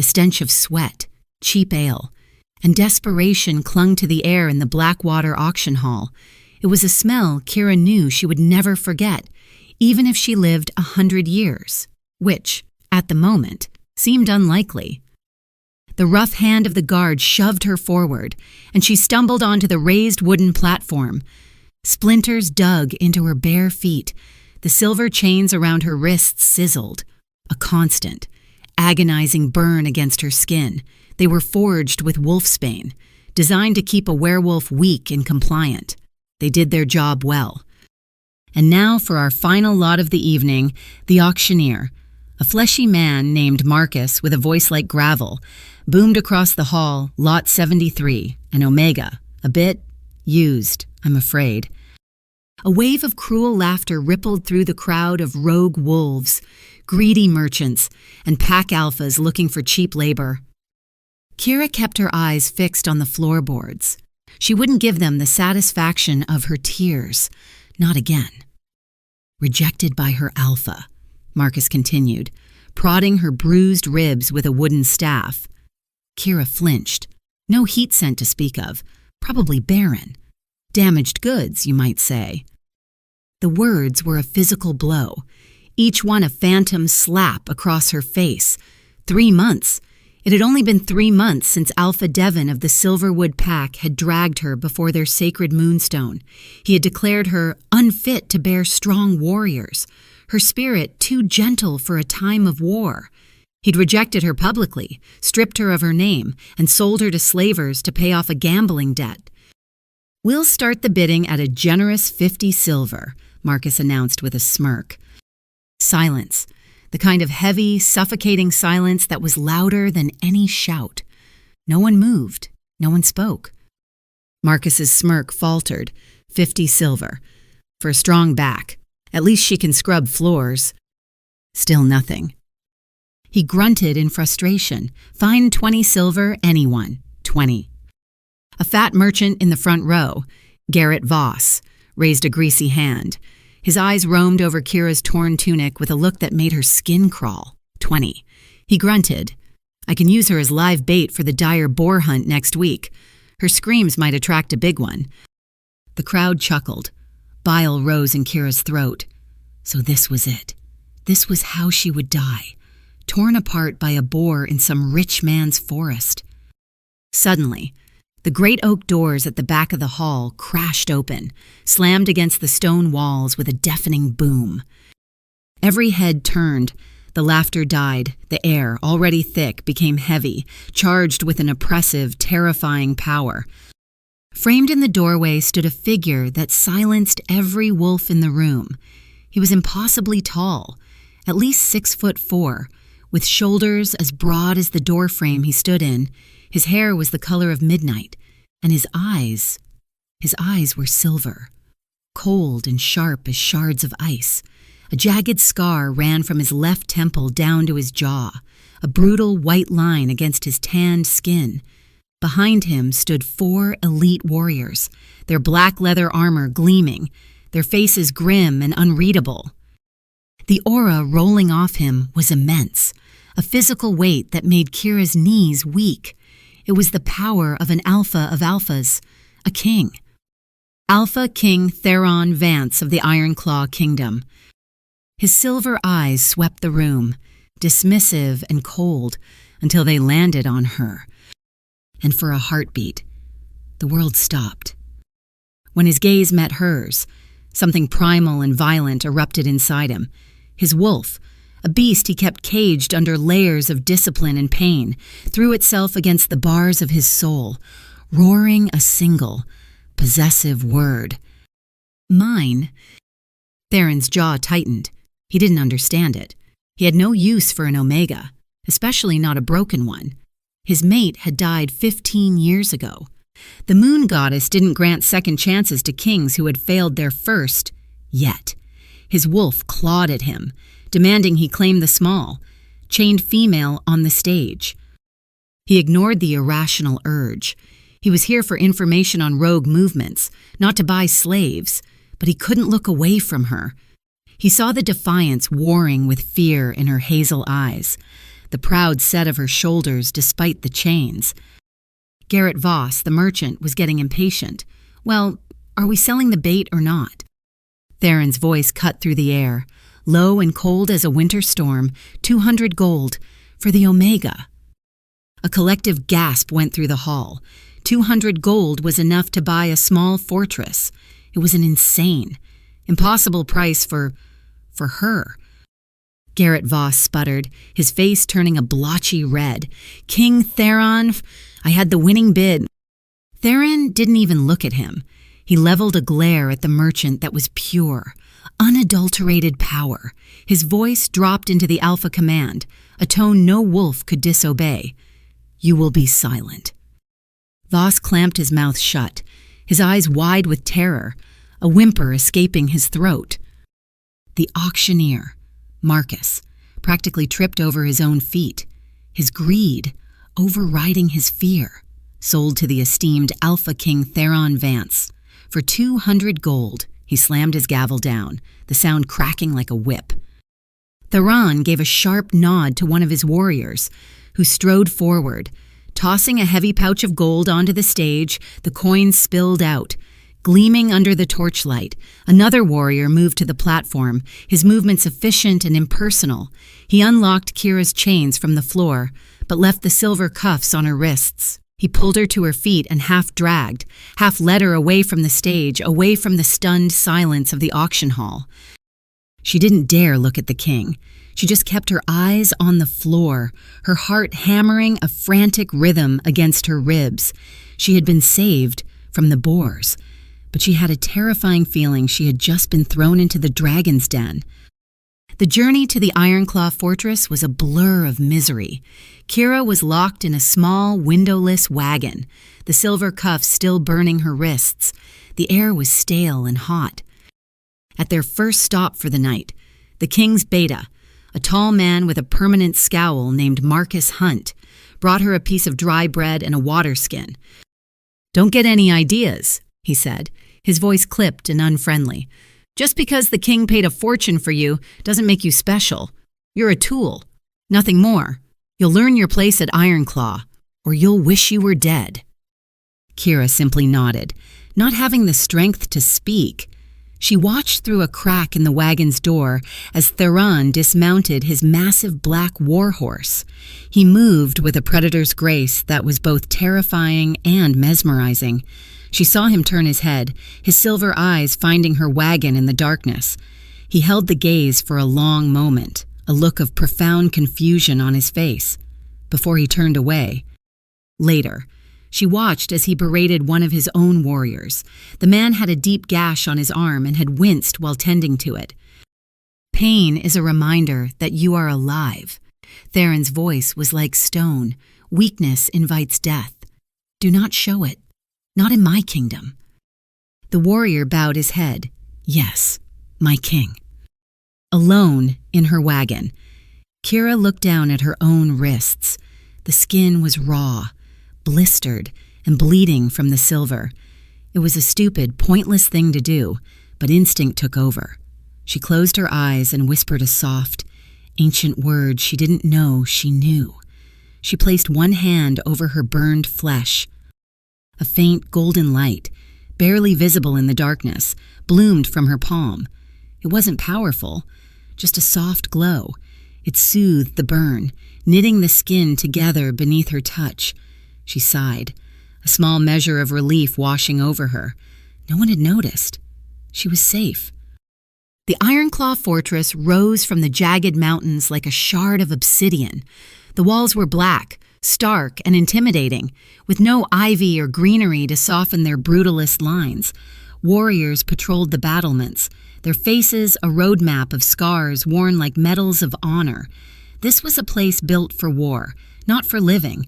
The stench of sweat, cheap ale, and desperation clung to the air in the Blackwater auction hall. It was a smell Kira knew she would never forget, even if she lived 100 years, which, at the moment, seemed unlikely. The rough hand of the guard shoved her forward, and she stumbled onto the raised wooden platform. Splinters dug into her bare feet. The silver chains around her wrists sizzled, a constant, agonizing burn against her skin. They were forged with wolfsbane, designed to keep a werewolf weak and compliant. They did their job well. And now for our final lot of the evening, the auctioneer, a fleshy man named Marcus with a voice like gravel, boomed across the hall, Lot 73, an Omega, a bit used, I'm afraid. A wave of cruel laughter rippled through the crowd of rogue wolves, greedy merchants, and pack alphas looking for cheap labor. Kira kept her eyes fixed on the floorboards. She wouldn't give them the satisfaction of her tears. Not again. Rejected by her alpha, Marcus continued, prodding her bruised ribs with a wooden staff. Kira flinched. No heat scent to speak of. Probably barren. Damaged goods, you might say. The words were a physical blow, each one a phantom slap across her face. 3 months. It had only been 3 months since Alpha Devon of the Silverwood Pack had dragged her before their sacred moonstone. He had declared her unfit to bear strong warriors, her spirit too gentle for a time of war. He'd rejected her publicly, stripped her of her name, and sold her to slavers to pay off a gambling debt. "We'll start the bidding at a generous 50 silver, Marcus announced with a smirk. Silence. The kind of heavy, suffocating silence that was louder than any shout. No one moved. No one spoke. Marcus's smirk faltered. 50 silver. For a strong back. At least she can scrub floors. Still nothing. He grunted in frustration. Fine 20 silver, anyone. 20. A fat merchant in the front row, Garrett Voss, raised a greasy hand. His eyes roamed over Kira's torn tunic with a look that made her skin crawl. 20. He grunted. I can use her as live bait for the dire boar hunt next week. Her screams might attract a big one. The crowd chuckled. Bile rose in Kira's throat. So this was it. This was how she would die. Torn apart by a boar in some rich man's forest. Suddenly, the great oak doors at the back of the hall crashed open, slammed against the stone walls with a deafening boom. Every head turned. The laughter died. The air, already thick, became heavy, charged with an oppressive, terrifying power. Framed in the doorway stood a figure that silenced every wolf in the room. He was impossibly tall, at least 6'4", with shoulders as broad as the doorframe he stood in. His hair was the color of midnight, and his eyes were silver, cold and sharp as shards of ice. A jagged scar ran from his left temple down to his jaw, a brutal white line against his tanned skin. Behind him stood 4 elite warriors, their black leather armor gleaming, their faces grim and unreadable. The aura rolling off him was immense, a physical weight that made Kira's knees weak. It was the power of an alpha of alphas, a king. Alpha King Theron Vance of the Ironclaw Kingdom. His silver eyes swept the room, dismissive and cold, until they landed on her. And for a heartbeat, the world stopped. When his gaze met hers, something primal and violent erupted inside him. His wolf, a beast he kept caged under layers of discipline and pain, threw itself against the bars of his soul, roaring a single, possessive word. Mine. Theron's jaw tightened. He didn't understand it. He had no use for an Omega, especially not a broken one. His mate had died 15 years ago. The moon goddess didn't grant second chances to kings who had failed their first, yet. His wolf clawed at him, demanding he claim the small, chained female on the stage. He ignored the irrational urge. He was here for information on rogue movements, not to buy slaves, but he couldn't look away from her. He saw the defiance warring with fear in her hazel eyes. the proud set of her shoulders despite the chains. Garrett Voss, the merchant, was getting impatient. "Well, are we selling the bait or not?" Theron's voice cut through the air, low and cold as a winter storm. 200 gold, for the Omega. A collective gasp went through the hall. 200 gold was enough to buy a small fortress. It was an insane, impossible price for her. Garrett Voss sputtered, his face turning a blotchy red. "King Theron, I had the winning bid." Theron didn't even look at him. He leveled a glare at the merchant that was pure, unadulterated power. His voice dropped into the alpha command, a tone no wolf could disobey. "You will be silent." Voss clamped his mouth shut, his eyes wide with terror, a whimper escaping his throat. The auctioneer, Marcus, practically tripped over his own feet, his greed overriding his fear, sold to the esteemed Alpha King Theron Vance. For 200 gold, he slammed his gavel down, the sound cracking like a whip. Theron gave a sharp nod to one of his warriors, who strode forward. Tossing a heavy pouch of gold onto the stage, the coins spilled out. Gleaming under the torchlight, another warrior moved to the platform, his movements efficient and impersonal. He unlocked Kira's chains from the floor, but left the silver cuffs on her wrists. He pulled her to her feet and half dragged, half led her away from the stage, away from the stunned silence of the auction hall. She didn't dare look at the king. She just kept her eyes on the floor, her heart hammering a frantic rhythm against her ribs. She had been saved from the boars, but she had a terrifying feeling she had just been thrown into the dragon's den. The journey to the Ironclaw Fortress was a blur of misery. Kira was locked in a small, windowless wagon, the silver cuffs still burning her wrists. The air was stale and hot. At their first stop for the night, the king's beta, a tall man with a permanent scowl named Marcus Hunt, brought her a piece of dry bread and a water skin. "Don't get any ideas," he said, his voice clipped and unfriendly. "Just because the king paid a fortune for you doesn't make you special. You're a tool, nothing more. You'll learn your place at Ironclaw, or you'll wish you were dead." Kira simply nodded, not having the strength to speak. She watched through a crack in the wagon's door as Theron dismounted his massive black warhorse. He moved with a predator's grace that was both terrifying and mesmerizing. She saw him turn his head, his silver eyes finding her wagon in the darkness. He held the gaze for a long moment, a look of profound confusion on his face, before he turned away. Later, she watched as he berated one of his own warriors. The man had a deep gash on his arm and had winced while tending to it. "Pain is a reminder that you are alive." Theron's voice was like stone. "Weakness invites death. Do not show it. Not in my kingdom." The warrior bowed his head. "Yes, my king." Alone in her wagon, Kira looked down at her own wrists. The skin was raw, blistered, and bleeding from the silver. It was a stupid, pointless thing to do, but instinct took over. She closed her eyes and whispered a soft, ancient word she didn't know she knew. She placed one hand over her burned flesh. A faint golden light, barely visible in the darkness, bloomed from her palm. It wasn't powerful, just a soft glow. It soothed the burn, knitting the skin together beneath her touch. She sighed, a small measure of relief washing over her. No one had noticed. She was safe. The Ironclaw Fortress rose from the jagged mountains like a shard of obsidian. The walls were black, stark and intimidating, with no ivy or greenery to soften their brutalist lines. Warriors patrolled the battlements, their faces a roadmap of scars worn like medals of honor. This was a place built for war, not for living.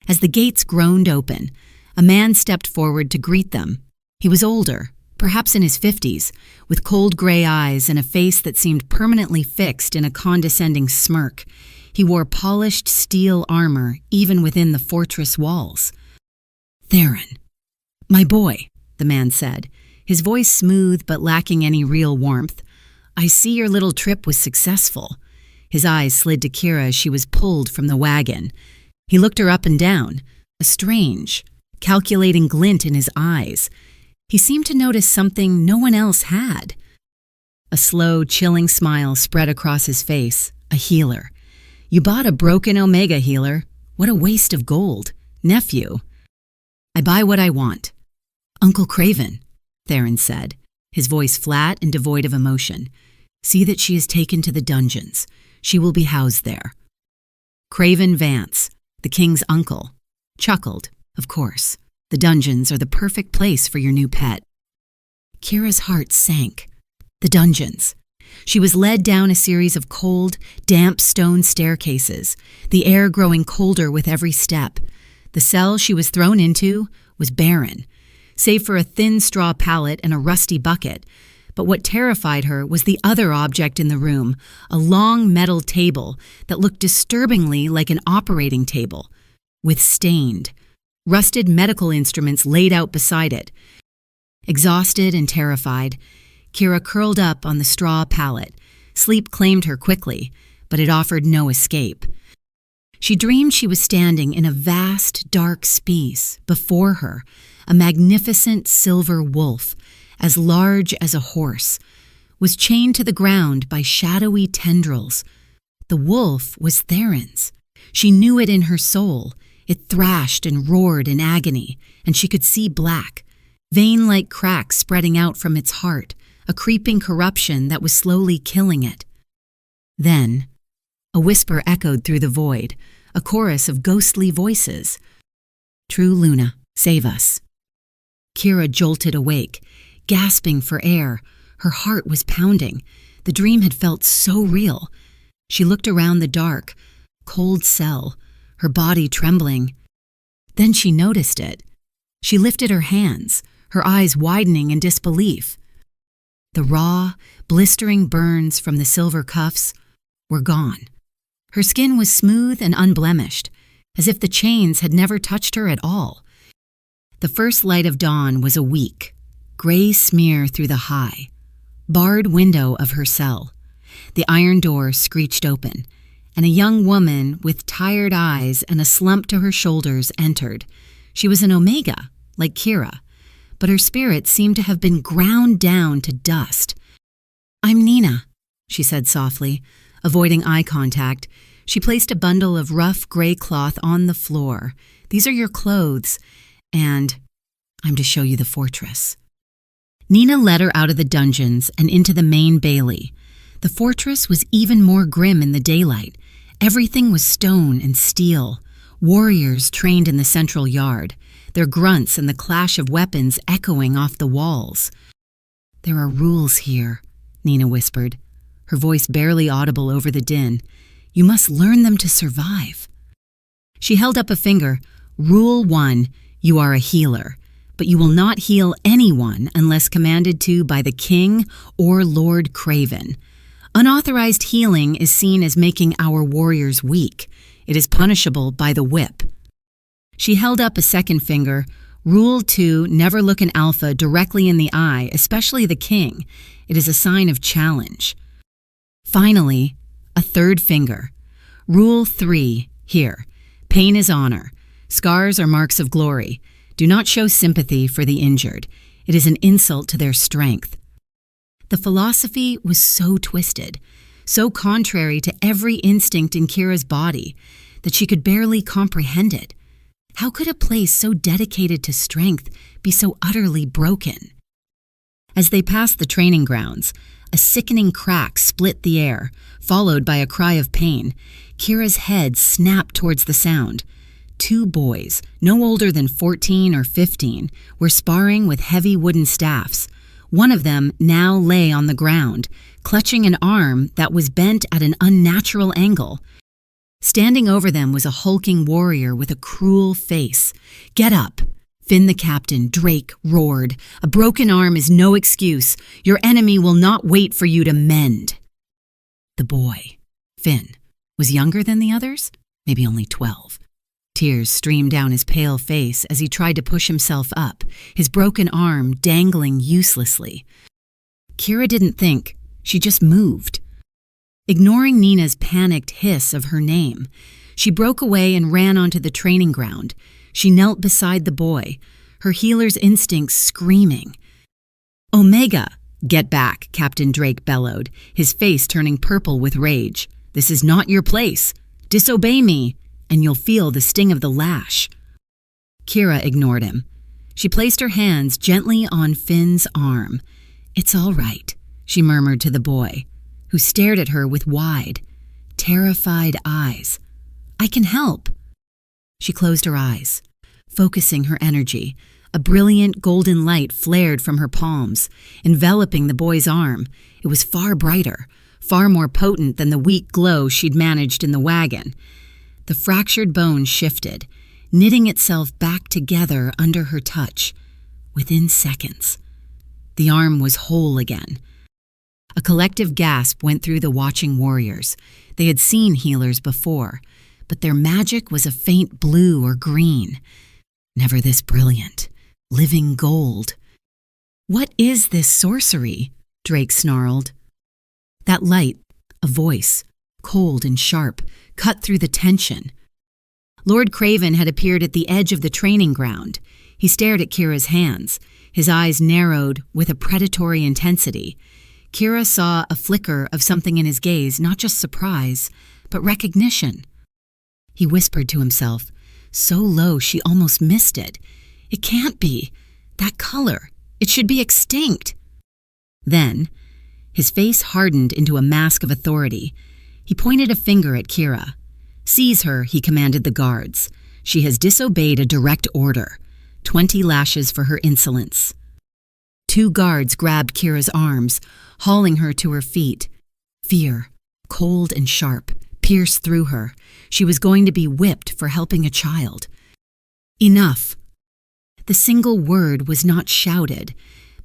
As the gates groaned open, a man stepped forward to greet them. He was older, perhaps in his 50s, with cold gray eyes and a face that seemed permanently fixed in a condescending smirk. He wore polished steel armor even within the fortress walls. "Theron, my boy," the man said, his voice smooth but lacking any real warmth. "I see your little trip was successful." His eyes slid to Kira as she was pulled from the wagon. He looked her up and down, a strange, calculating glint in his eyes. He seemed to notice something no one else had. A slow, chilling smile spread across his face. A healer. You bought a broken Omega healer. What a waste of gold. Nephew. I buy what I want. Uncle Craven, Theron said, his voice flat and devoid of emotion. See that she is taken to the dungeons. She will be housed there. Craven Vance, the king's uncle, chuckled. Of course, the dungeons are the perfect place for your new pet. Kira's heart sank. The dungeons. She was led down a series of cold, damp stone staircases, the air growing colder with every step. The cell she was thrown into was barren, save for a thin straw pallet and a rusty bucket. But what terrified her was the other object in the room, a long metal table that looked disturbingly like an operating table, with stained, rusted medical instruments laid out beside it. Exhausted and terrified, Kira curled up on the straw pallet. Sleep claimed her quickly, but it offered no escape. She dreamed she was standing in a vast, dark space before her, a magnificent silver wolf, as large as a horse, was chained to the ground by shadowy tendrils. The wolf was Theron's. She knew it in her soul. It thrashed and roared in agony, and she could see black, vein-like cracks spreading out from its heart, a creeping corruption that was slowly killing it. Then, a whisper echoed through the void, a chorus of ghostly voices. True Luna, save us. Kira jolted awake, gasping for air. Her heart was pounding. The dream had felt so real. She looked around the dark, cold cell, her body trembling. Then she noticed it. She lifted her hands, her eyes widening in disbelief. The raw, blistering burns from the silver cuffs were gone. Her skin was smooth and unblemished, as if the chains had never touched her at all. The first light of dawn was a weak, gray smear through the high, barred window of her cell. The iron door screeched open, and a young woman with tired eyes and a slump to her shoulders entered. She was an Omega, like Kira, but her spirit seemed to have been ground down to dust. I'm Nina, she said softly. Avoiding eye contact, she placed a bundle of rough gray cloth on the floor. These are your clothes, and I'm to show you the fortress. Nina led her out of the dungeons and into the main bailey. The fortress was even more grim in the daylight. Everything was stone and steel. Warriors trained in the central yard, their grunts and the clash of weapons echoing off the walls. There are rules here, Nina whispered, her voice barely audible over the din. You must learn them to survive. She held up a finger. Rule 1, you are a healer, but you will not heal anyone unless commanded to by the king or Lord Craven. Unauthorized healing is seen as making our warriors weak. It is punishable by the whip. She held up a second finger. Rule 2, never look an alpha directly in the eye, especially the king. It is a sign of challenge. Finally, a third finger. Rule 3, here. Pain is honor. Scars are marks of glory. Do not show sympathy for the injured. It is an insult to their strength. The philosophy was so twisted, so contrary to every instinct in Kira's body, that she could barely comprehend it. How could a place so dedicated to strength be so utterly broken? As they passed the training grounds, a sickening crack split the air, followed by a cry of pain. Kira's head snapped towards the sound. 2 boys, no older than 14 or 15, were sparring with heavy wooden staffs. One of them now lay on the ground, clutching an arm that was bent at an unnatural angle. Standing over them was a hulking warrior with a cruel face. Get up! Finn the captain, Drake, roared. A broken arm is no excuse. Your enemy will not wait for you to mend. The boy, Finn, was younger than the others, maybe only 12. Tears streamed down his pale face as he tried to push himself up, his broken arm dangling uselessly. Kira didn't think, she just moved. Ignoring Nina's panicked hiss of her name, she broke away and ran onto the training ground. She knelt beside the boy, her healer's instincts screaming. "Omega! Get back," Captain Drake bellowed, his face turning purple with rage. "This is not your place. Disobey me, and you'll feel the sting of the lash." Kira ignored him. She placed her hands gently on Finn's arm. "It's all right," she murmured to the boy, who stared at her with wide, terrified eyes. "I can help." She closed her eyes, focusing her energy. A brilliant golden light flared from her palms, enveloping the boy's arm. It was far brighter, far more potent than the weak glow she'd managed in the wagon. The fractured bone shifted, knitting itself back together under her touch. Within seconds, the arm was whole again. A collective gasp went through the watching warriors. They had seen healers before, but their magic was a faint blue or green. Never this brilliant, living gold. "What is this sorcery?" Drake snarled. That light, a voice, cold and sharp, cut through the tension. Lord Craven had appeared at the edge of the training ground. He stared at Kira's hands, his eyes narrowed with a predatory intensity. Kira saw a flicker of something in his gaze, not just surprise, but recognition. He whispered to himself, so low she almost missed it. "It can't be. That color. It should be extinct." Then, his face hardened into a mask of authority. He pointed a finger at Kira. "Seize her," he commanded the guards. "She has disobeyed a direct order. 20 lashes for her insolence." 2 guards grabbed Kira's arms, hauling her to her feet. Fear, cold and sharp, pierced through her. She was going to be whipped for helping a child. Enough. The single word was not shouted,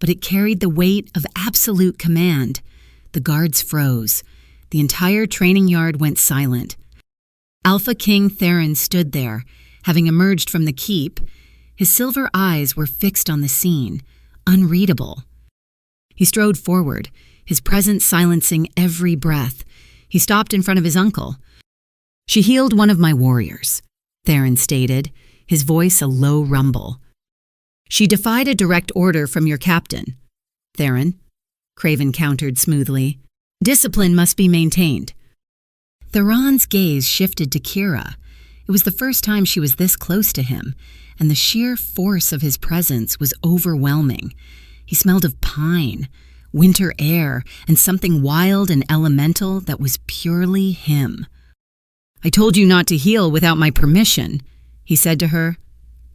but it carried the weight of absolute command. The guards froze. The entire training yard went silent. Alpha King Theron stood there, having emerged from the keep. His silver eyes were fixed on the scene, unreadable. He strode forward, his presence silencing every breath. He stopped in front of his uncle. "She healed one of my warriors," Theron stated, his voice a low rumble. "She defied a direct order from your captain." "Theron," Craven countered smoothly. "Discipline must be maintained." Theron's gaze shifted to Kira. It was the first time she was this close to him, and the sheer force of his presence was overwhelming. He smelled of pine, winter air, and something wild and elemental that was purely him. "I told you not to heal without my permission," he said to her.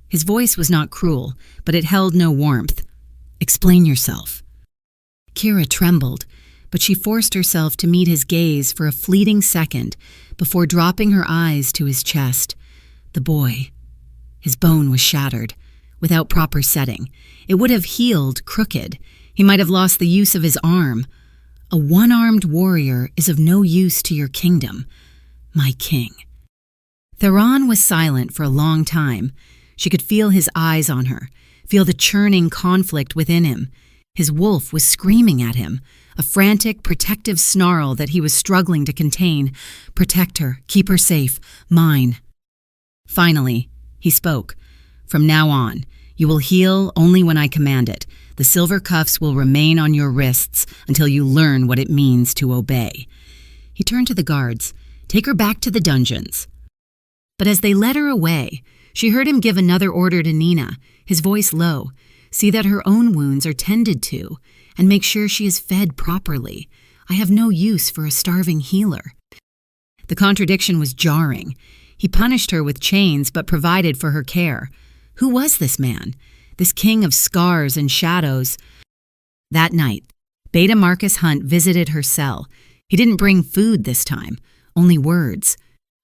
His voice was not cruel, but it held no warmth. "Explain yourself." Kira trembled, but she forced herself to meet his gaze for a fleeting second before dropping her eyes to his chest. The boy. His bone was shattered, without proper setting. It would have healed crooked. He might have lost the use of his arm. A one-armed warrior is of no use to your kingdom, my king. Theron was silent for a long time. She could feel his eyes on her, feel the churning conflict within him. His wolf was screaming at him, a frantic, protective snarl that he was struggling to contain. "Protect her, keep her safe, mine." Finally, he spoke. "From now on, you will heal only when I command it. The silver cuffs will remain on your wrists until you learn what it means to obey." He turned to the guards. "Take her back to the dungeons." But as they led her away, she heard him give another order to Nina, his voice low. "See that her own wounds are tended to, and make sure she is fed properly. I have no use for a starving healer." The contradiction was jarring. He punished her with chains but provided for her care. Who was this man? This king of scars and shadows? That night, Beta Marcus Hunt visited her cell. He didn't bring food this time, only words,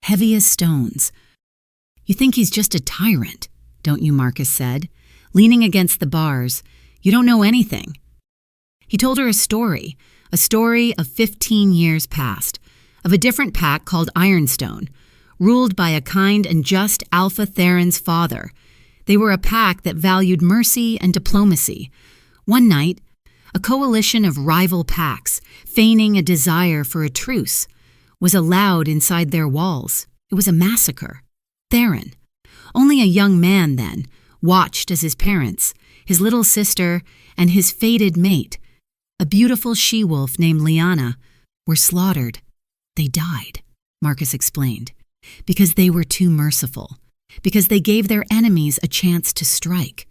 heavy as stones. "You think he's just a tyrant, don't you?" Marcus said, leaning against the bars. "You don't know anything." He told her a story of 15 years past, of a different pack called Ironstone, ruled by a kind and just Alpha Theron's father. They were a pack that valued mercy and diplomacy. One night, a coalition of rival packs, feigning a desire for a truce, was allowed inside their walls. It was a massacre. Theron, only a young man then, watched as his parents, his little sister, and his fated mate, a beautiful she-wolf named Lyanna, were slaughtered. They died, Marcus explained, because they were too merciful, because they gave their enemies a chance to strike.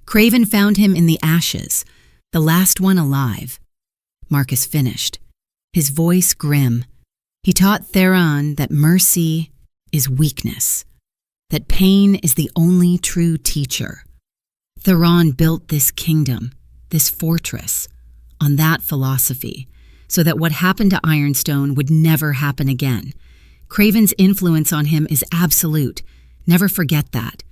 Craven found him in the ashes, the last one alive. Marcus finished, his voice grim. He taught Theron that mercy is weakness, that pain is the only true teacher. Theron built this kingdom, this fortress, on that philosophy, so that what happened to Ironstone would never happen again. Craven's influence on him is absolute. Never forget that.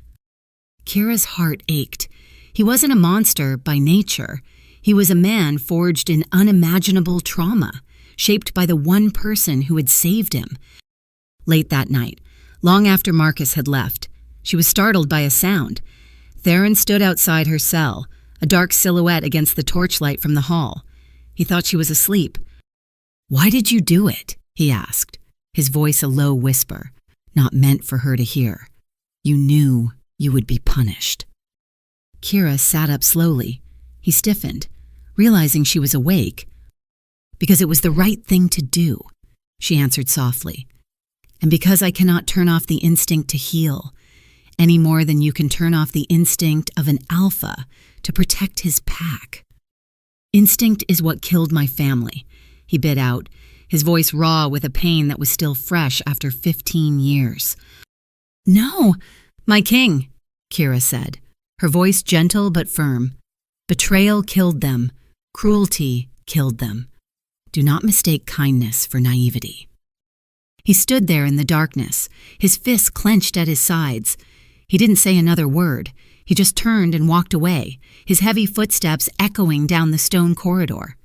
Kira's heart ached. He wasn't a monster by nature. He was a man forged in unimaginable trauma, shaped by the one person who had saved him. Late that night, long after Marcus had left, she was startled by a sound. Theron stood outside her cell, a dark silhouette against the torchlight from the hall. He thought she was asleep. "Why did you do it?" he asked, his voice a low whisper, not meant for her to hear. "You knew you would be punished." Kira sat up slowly. He stiffened, realizing she was awake. "Because it was the right thing to do," she answered softly. "And because I cannot turn off the instinct to heal, any more than you can turn off the instinct of an alpha to protect his pack. Instinct is what killed my family," he bit out, his voice raw with a pain that was still fresh after 15 years. "No, my king," Kira said, her voice gentle but firm. "Betrayal killed them. Cruelty killed them. Do not mistake kindness for naivety." He stood there in the darkness, his fists clenched at his sides. He didn't say another word. He just turned and walked away, his heavy footsteps echoing down the stone corridor.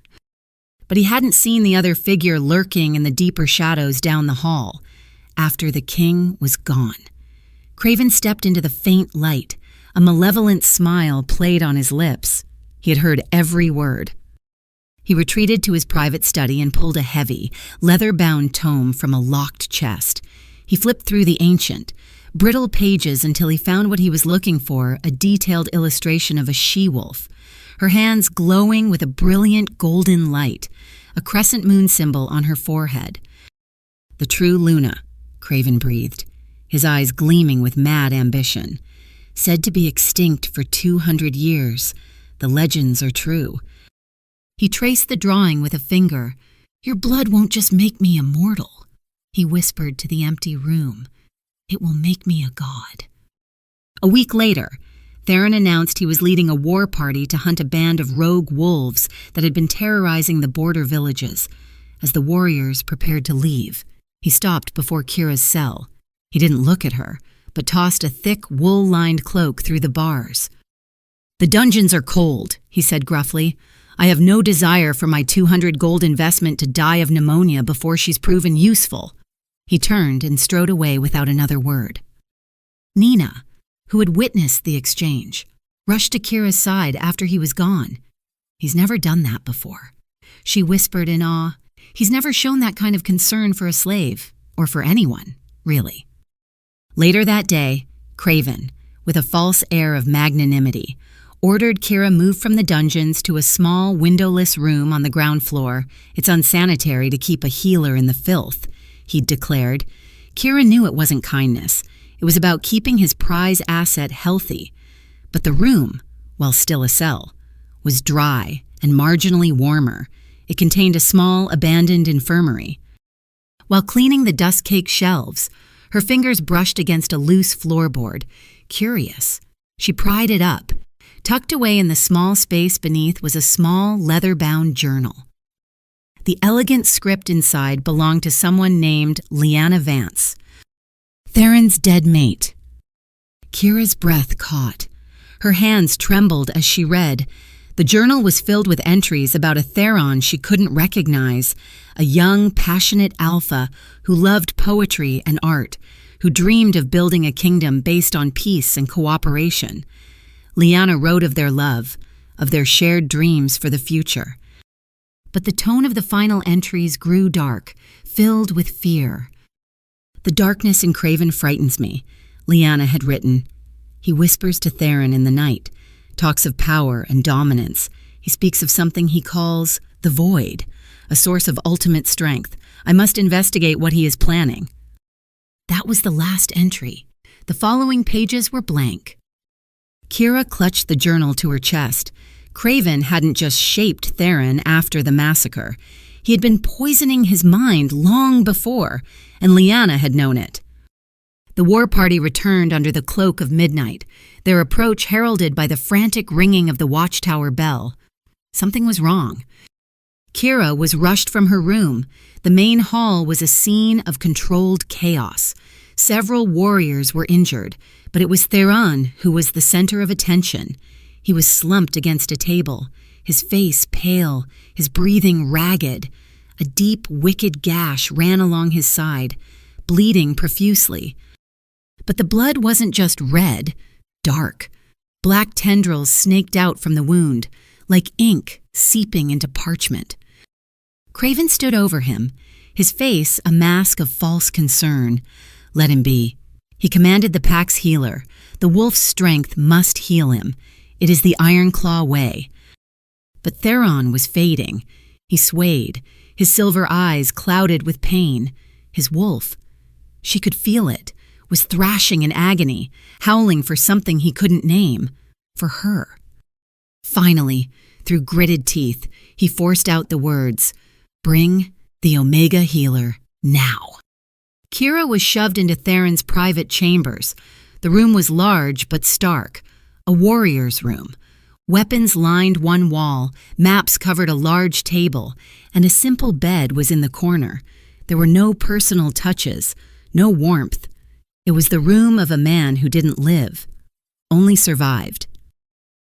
But he hadn't seen the other figure lurking in the deeper shadows down the hall. After the king was gone, Craven stepped into the faint light. A malevolent smile played on his lips. He had heard every word. He retreated to his private study and pulled a heavy, leather-bound tome from a locked chest. He flipped through the ancient, brittle pages until he found what he was looking for, a detailed illustration of a she-wolf, her hands glowing with a brilliant golden light, a crescent moon symbol on her forehead. "The true Luna," Craven breathed, his eyes gleaming with mad ambition. "Said to be extinct for 200 years. The legends are true." He traced the drawing with a finger. "Your blood won't just make me immortal," he whispered to the empty room. "It will make me a god." A week later, Theron announced he was leading a war party to hunt a band of rogue wolves that had been terrorizing the border villages. As the warriors prepared to leave, he stopped before Kira's cell. He didn't look at her, but tossed a thick, wool-lined cloak through the bars. "The dungeons are cold," he said gruffly. "I have no desire for my 200 gold investment to die of pneumonia before she's proven useful." He turned and strode away without another word. Nina, who had witnessed the exchange, rushed to Kira's side after he was gone. "He's never done that before," she whispered in awe. "He's never shown that kind of concern for a slave, or for anyone, really." Later that day, Craven, with a false air of magnanimity, ordered Kira moved from the dungeons to a small, windowless room on the ground floor. "It's unsanitary to keep a healer in the filth," he'd declared. Kira knew it wasn't kindness. It was about keeping his prize asset healthy. But the room, while still a cell, was dry and marginally warmer. It contained a small, abandoned infirmary. While cleaning the dust-caked shelves, her fingers brushed against a loose floorboard. Curious, she pried it up. Tucked away in the small space beneath was a small, leather-bound journal. The elegant script inside belonged to someone named Lyanna Vance, Theron's dead mate. Kira's breath caught. Her hands trembled as she read. The journal was filled with entries about a Theron she couldn't recognize, a young, passionate alpha who loved poetry and art, who dreamed of building a kingdom based on peace and cooperation. Lyanna wrote of their love, of their shared dreams for the future. But the tone of the final entries grew dark, filled with fear. "The darkness in Craven frightens me," Lyanna had written. He whispers to Theron in the night, talks of power and dominance. He speaks of something he calls the void, a source of ultimate strength. I must investigate what he is planning. That was the last entry. The following pages were blank. Kira clutched the journal to her chest. Craven hadn't just shaped Theron after the massacre. He had been poisoning his mind long before, and Lyanna had known it. The war party returned under the cloak of midnight, their approach heralded by the frantic ringing of the watchtower bell. Something was wrong. Kira was rushed from her room. The main hall was a scene of controlled chaos. Several warriors were injured, but it was Theron who was the center of attention. He was slumped against a table, his face pale, his breathing ragged. A deep, wicked gash ran along his side, bleeding profusely. But the blood wasn't just red, dark. Black tendrils snaked out from the wound, like ink seeping into parchment. Craven stood over him, his face a mask of false concern. Let him be. He commanded the pack's healer. The wolf's strength must heal him. It is the Ironclaw way. But Theron was fading. He swayed, his silver eyes clouded with pain. His wolf, she could feel it, was thrashing in agony, howling for something he couldn't name. For her. Finally, through gritted teeth, he forced out the words, "Bring the Omega Healer now." Kira was shoved into Theron's private chambers. The room was large but stark, a warrior's room. Weapons lined one wall, maps covered a large table, and a simple bed was in the corner. There were no personal touches, no warmth. It was the room of a man who didn't live, only survived.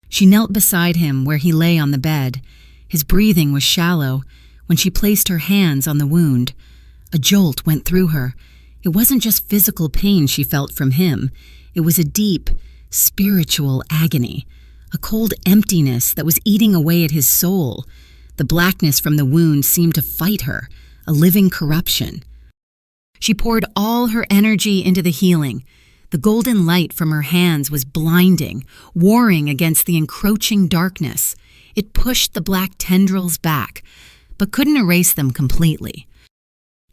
She knelt beside him where he lay on the bed. His breathing was shallow. When she placed her hands on the wound, a jolt went through her. It wasn't just physical pain she felt from him. It was a deep, spiritual agony, a cold emptiness that was eating away at his soul. The blackness from the wound seemed to fight her, a living corruption. She poured all her energy into the healing. The golden light from her hands was blinding, warring against the encroaching darkness. It pushed the black tendrils back, but couldn't erase them completely.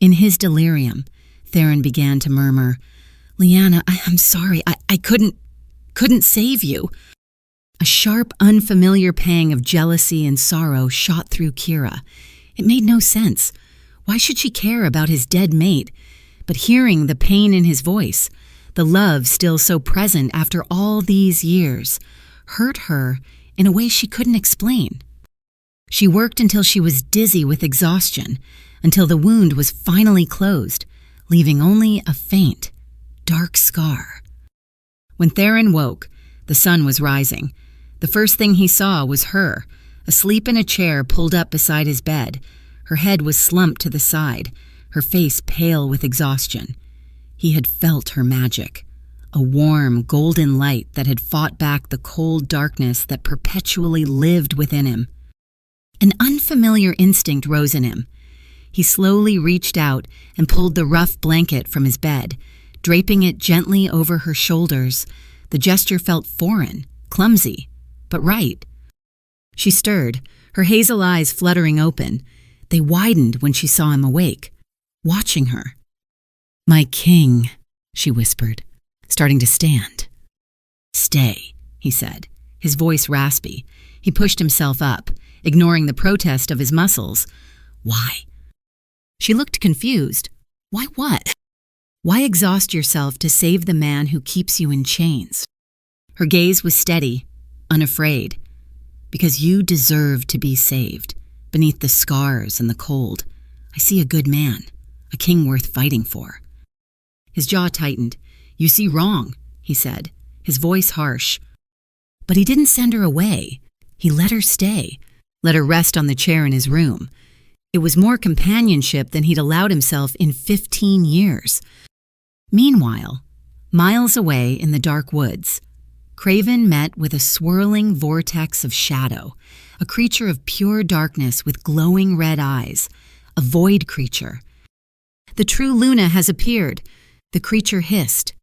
In his delirium, Theron began to murmur, "Lyanna, I'm sorry, I couldn't save you." A sharp, unfamiliar pang of jealousy and sorrow shot through Kira. It made no sense. Why should she care about his dead mate? But hearing the pain in his voice, the love still so present after all these years, hurt her in a way she couldn't explain. She worked until she was dizzy with exhaustion, until the wound was finally closed, leaving only a faint, dark scar. When Theron woke, the sun was rising. The first thing he saw was her, asleep in a chair pulled up beside his bed. Her head was slumped to the side, her face pale with exhaustion. He had felt her magic, a warm, golden light that had fought back the cold darkness that perpetually lived within him. An unfamiliar instinct rose in him. He slowly reached out and pulled the rough blanket from his bed, draping it gently over her shoulders. The gesture felt foreign, clumsy, but right. She stirred, her hazel eyes fluttering open. They widened when she saw him awake, watching her. "My king," she whispered, starting to stand. "Stay," he said, his voice raspy. He pushed himself up, ignoring the protest of his muscles. "Why?" She looked confused. "Why what?" "Why exhaust yourself to save the man who keeps you in chains?" Her gaze was steady, unafraid. "Because you deserve to be saved, beneath the scars and the cold. I see a good man, a king worth fighting for." His jaw tightened. "You see wrong," he said, his voice harsh. But he didn't send her away. He let her stay, let her rest on the chair in his room. It was more companionship than he'd allowed himself in 15 years. Meanwhile, miles away in the dark woods, Craven met with a swirling vortex of shadow, a creature of pure darkness with glowing red eyes, a void creature. The true Luna has appeared, the creature hissed,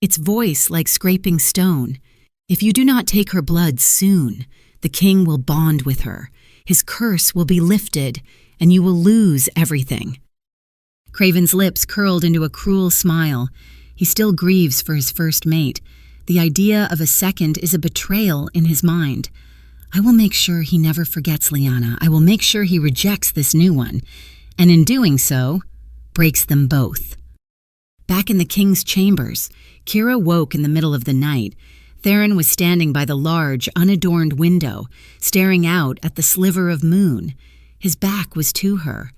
its voice like scraping stone. If you do not take her blood soon, the king will bond with her. His curse will be lifted, and you will lose everything. Craven's lips curled into a cruel smile. He still grieves for his first mate. The idea of a second is a betrayal in his mind. I will make sure he never forgets Liana. I will make sure he rejects this new one, and in doing so, breaks them both. Back in the king's chambers, Kira woke in the middle of the night. Theron was standing by the large, unadorned window, staring out at the sliver of moon. His back was to her.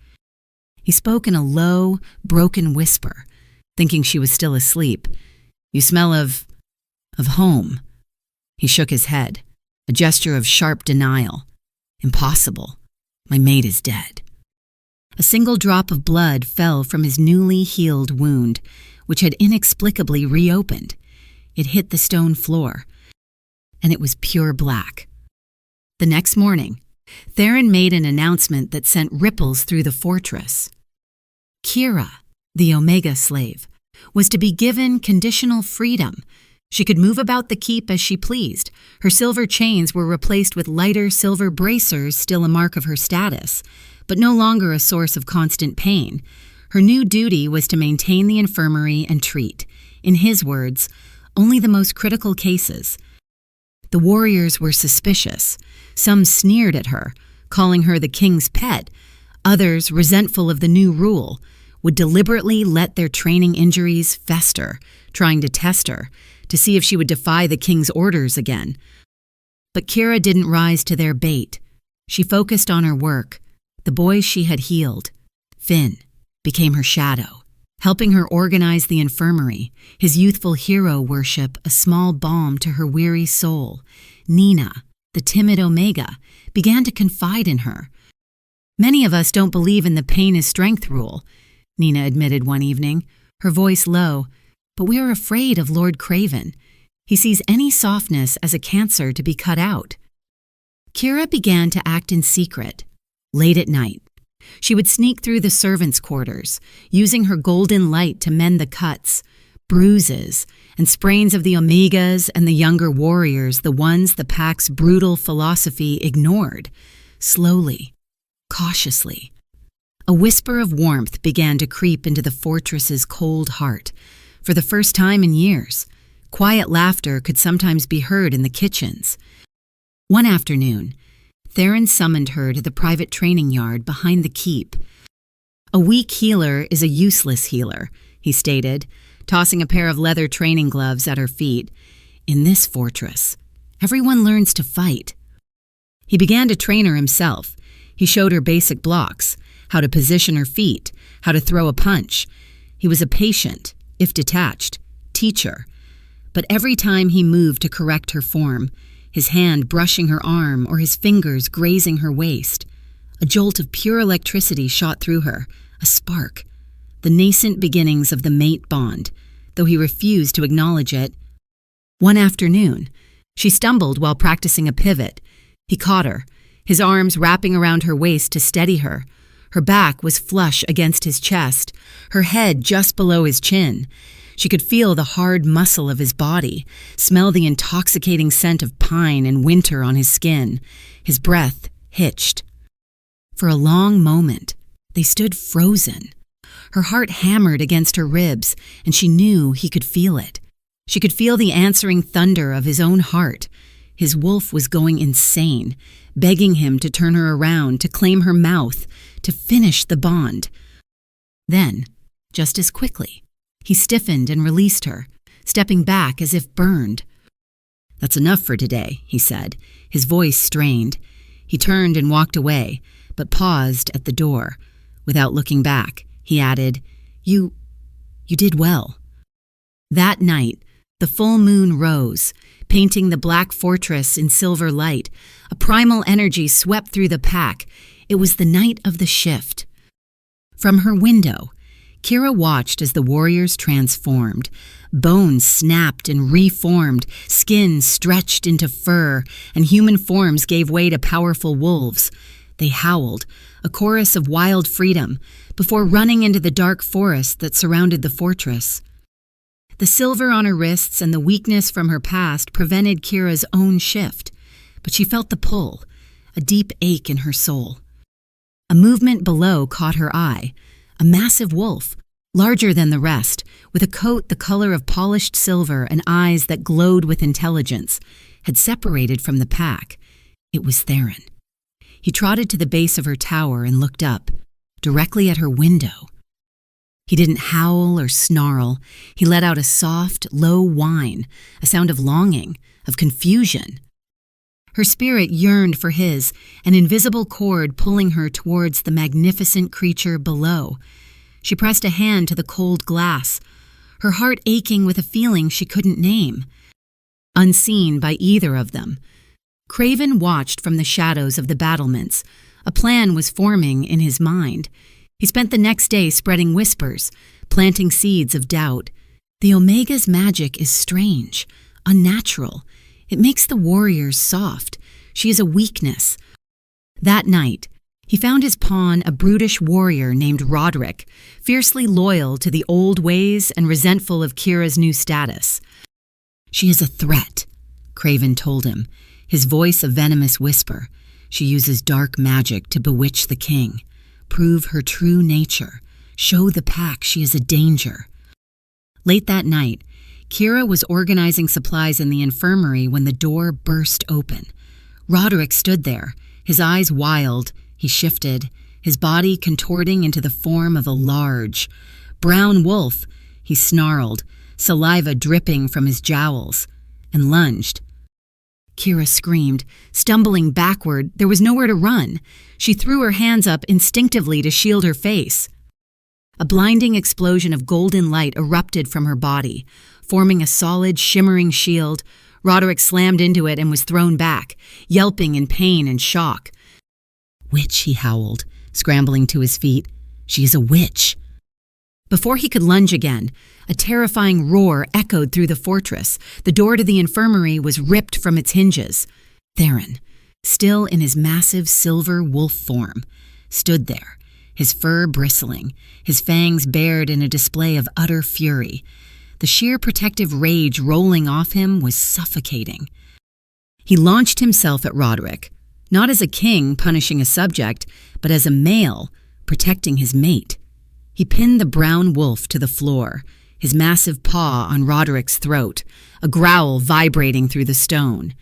He spoke in a low, broken whisper, thinking she was still asleep. You smell of home. He shook his head, a gesture of sharp denial. Impossible. My mate is dead. A single drop of blood fell from his newly healed wound, which had inexplicably reopened. It hit the stone floor, and it was pure black. The next morning, Theron made an announcement that sent ripples through the fortress. Kira, the Omega slave, was to be given conditional freedom. She could move about the keep as she pleased. Her silver chains were replaced with lighter silver bracers, still a mark of her status, but no longer a source of constant pain. Her new duty was to maintain the infirmary and treat, in his words, only the most critical cases. The warriors were suspicious. Some sneered at her, calling her the king's pet. Others, resentful of the new rule, would deliberately let their training injuries fester, trying to test her, to see if she would defy the king's orders again. But Kira didn't rise to their bait. She focused on her work. The boy she had healed, Finn, became her shadow, helping her organize the infirmary, his youthful hero worship a small balm to her weary soul. Nina, the timid Omega, began to confide in her. Many of us don't believe in the pain is strength rule, Nina admitted one evening, her voice low, but we are afraid of Lord Craven. He sees any softness as a cancer to be cut out. Kira began to act in secret, late at night. She would sneak through the servants' quarters, using her golden light to mend the cuts, bruises, and sprains of the Omegas and the younger warriors, the ones the pack's brutal philosophy ignored. Slowly, cautiously, a whisper of warmth began to creep into the fortress's cold heart. For the first time in years, quiet laughter could sometimes be heard in the kitchens. One afternoon, Theron summoned her to the private training yard behind the keep. A weak healer is a useless healer, he stated, tossing a pair of leather training gloves at her feet. In this fortress, everyone learns to fight. He began to train her himself. He showed her basic blocks, how to position her feet, how to throw a punch. He was a patient, if detached, teacher. But every time he moved to correct her form, his hand brushing her arm or his fingers grazing her waist, a jolt of pure electricity shot through her, a spark, the nascent beginnings of the mate bond, though he refused to acknowledge it. One afternoon, she stumbled while practicing a pivot. He caught her, his arms wrapping around her waist to steady her. Her back was flush against his chest, her head just below his chin. She could feel the hard muscle of his body, smell the intoxicating scent of pine and winter on his skin. His breath hitched. For a long moment, they stood frozen. Her heart hammered against her ribs, and she knew he could feel it. She could feel the answering thunder of his own heart. His wolf was going insane, begging him to turn her around, to claim her mouth, to finish the bond. Then, just as quickly, he stiffened and released her, stepping back as if burned. That's enough for today, he said, his voice strained. He turned and walked away, but paused at the door. Without looking back, he added, You did well. That night, the full moon rose, painting the black fortress in silver light. A primal energy swept through the pack. It was the night of the shift. From her window, Kira watched as the warriors transformed. Bones snapped and reformed, skin stretched into fur, and human forms gave way to powerful wolves. They howled, a chorus of wild freedom, before running into the dark forest that surrounded the fortress. The silver on her wrists and the weakness from her past prevented Kira's own shift, but she felt the pull, a deep ache in her soul. A movement below caught her eye, a massive wolf, larger than the rest, with a coat the color of polished silver and eyes that glowed with intelligence, had separated from the pack. It was Theron. He trotted to the base of her tower and looked up, directly at her window. He didn't howl or snarl. He let out a soft, low whine, a sound of longing, of confusion. Her spirit yearned for his, an invisible cord pulling her towards the magnificent creature below. She pressed a hand to the cold glass, her heart aching with a feeling she couldn't name. Unseen by either of them, Craven watched from the shadows of the battlements. A plan was forming in his mind. He spent the next day spreading whispers, planting seeds of doubt. The Omega's magic is strange, unnatural. It makes the warriors soft. She is a weakness. That night, he found his pawn a brutish warrior named Roderick, fiercely loyal to the old ways and resentful of Kira's new status. She is a threat, Craven told him, his voice a venomous whisper. She uses dark magic to bewitch the king, prove her true nature, show the pack she is a danger. Late that night, Kira was organizing supplies in the infirmary when the door burst open. Roderick stood there, his eyes wild. He shifted, his body contorting into the form of a large, brown wolf. He snarled, saliva dripping from his jowls, and lunged. Kira screamed, stumbling backward. There was nowhere to run. She threw her hands up instinctively to shield her face. A blinding explosion of golden light erupted from her body, forming a solid, shimmering shield. Roderick slammed into it and was thrown back, yelping in pain and shock. "Witch," he howled, scrambling to his feet. "She is a witch." Before he could lunge again, a terrifying roar echoed through the fortress. The door to the infirmary was ripped from its hinges. Theron, still in his massive silver wolf form, stood there, his fur bristling, his fangs bared in a display of utter fury. The sheer protective rage rolling off him was suffocating. He launched himself at Roderick, not as a king punishing a subject, but as a male protecting his mate. He pinned the brown wolf to the floor, his massive paw on Roderick's throat, a growl vibrating through the stone.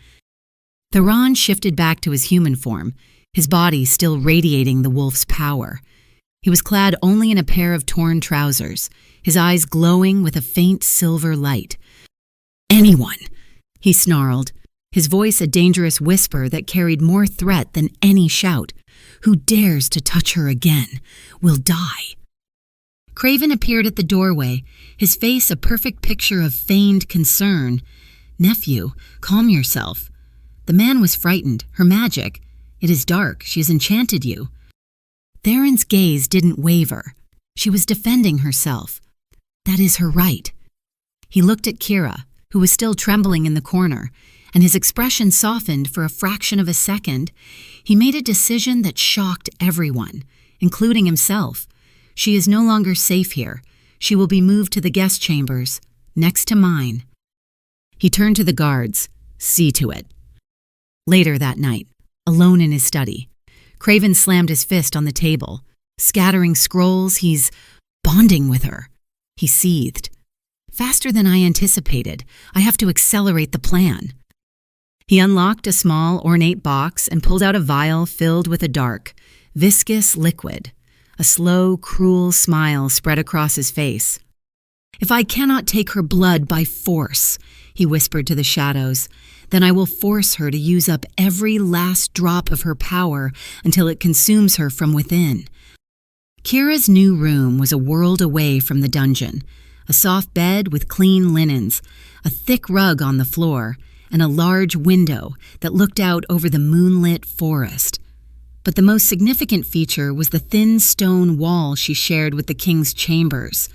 Theron shifted back to his human form, his body still radiating the wolf's power. He was clad only in a pair of torn trousers, his eyes glowing with a faint silver light. "Anyone," he snarled, his voice a dangerous whisper that carried more threat than any shout, "who dares to touch her again will die." Craven appeared at the doorway, his face a perfect picture of feigned concern. "Nephew, calm yourself." The man was frightened. "Her magic. It is dark. She has enchanted you." Theron's gaze didn't waver. She was defending herself. That is her right. He looked at Kira, who was still trembling in the corner, and his expression softened for a fraction of a second. He made a decision that shocked everyone, including himself. She is no longer safe here. She will be moved to the guest chambers, next to mine. He turned to the guards. "See to it." Later that night, alone in his study, Craven slammed his fist on the table. Scattering scrolls, "He's bonding with her." He seethed. "Faster than I anticipated. I have to accelerate the plan." He unlocked a small, ornate box and pulled out a vial filled with a dark, viscous liquid. A slow, cruel smile spread across his face. "If I cannot take her blood by force," he whispered to the shadows, "then I will force her to use up every last drop of her power until it consumes her from within." Kira's new room was a world away from the dungeon, a soft bed with clean linens, a thick rug on the floor, and a large window that looked out over the moonlit forest. But the most significant feature was the thin stone wall she shared with the king's chambers.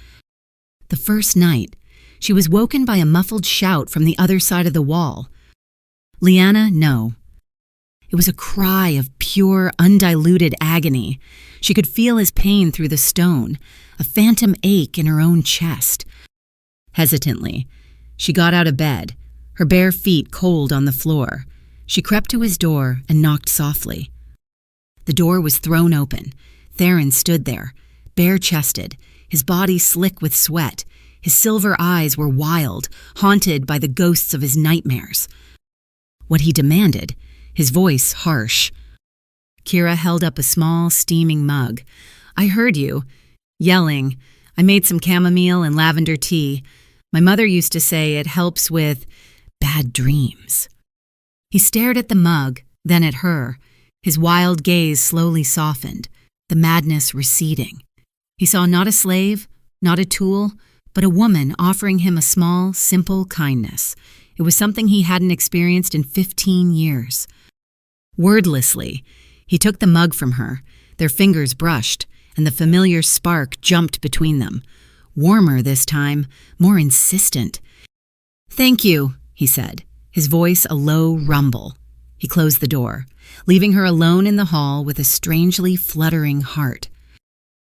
The first night, she was woken by a muffled shout from the other side of the wall. "Liana, no." It was a cry of pure, undiluted agony. She could feel his pain through the stone, a phantom ache in her own chest. Hesitantly, she got out of bed, her bare feet cold on the floor. She crept to his door and knocked softly. The door was thrown open. Theron stood there, bare-chested, his body slick with sweat. His silver eyes were wild, haunted by the ghosts of his nightmares. What he demanded, his voice harsh. Kira held up a small, steaming mug. "I heard you. Yelling. I made some chamomile and lavender tea. My mother used to say it helps with bad dreams." He stared at the mug, then at her. His wild gaze slowly softened, the madness receding. He saw not a slave, not a tool, but a woman offering him a small, simple kindness. It was something he hadn't experienced in 15 years. Wordlessly, he took the mug from her. Their fingers brushed, and the familiar spark jumped between them. Warmer this time, more insistent. "Thank you," he said, his voice a low rumble. He closed the door, leaving her alone in the hall with a strangely fluttering heart.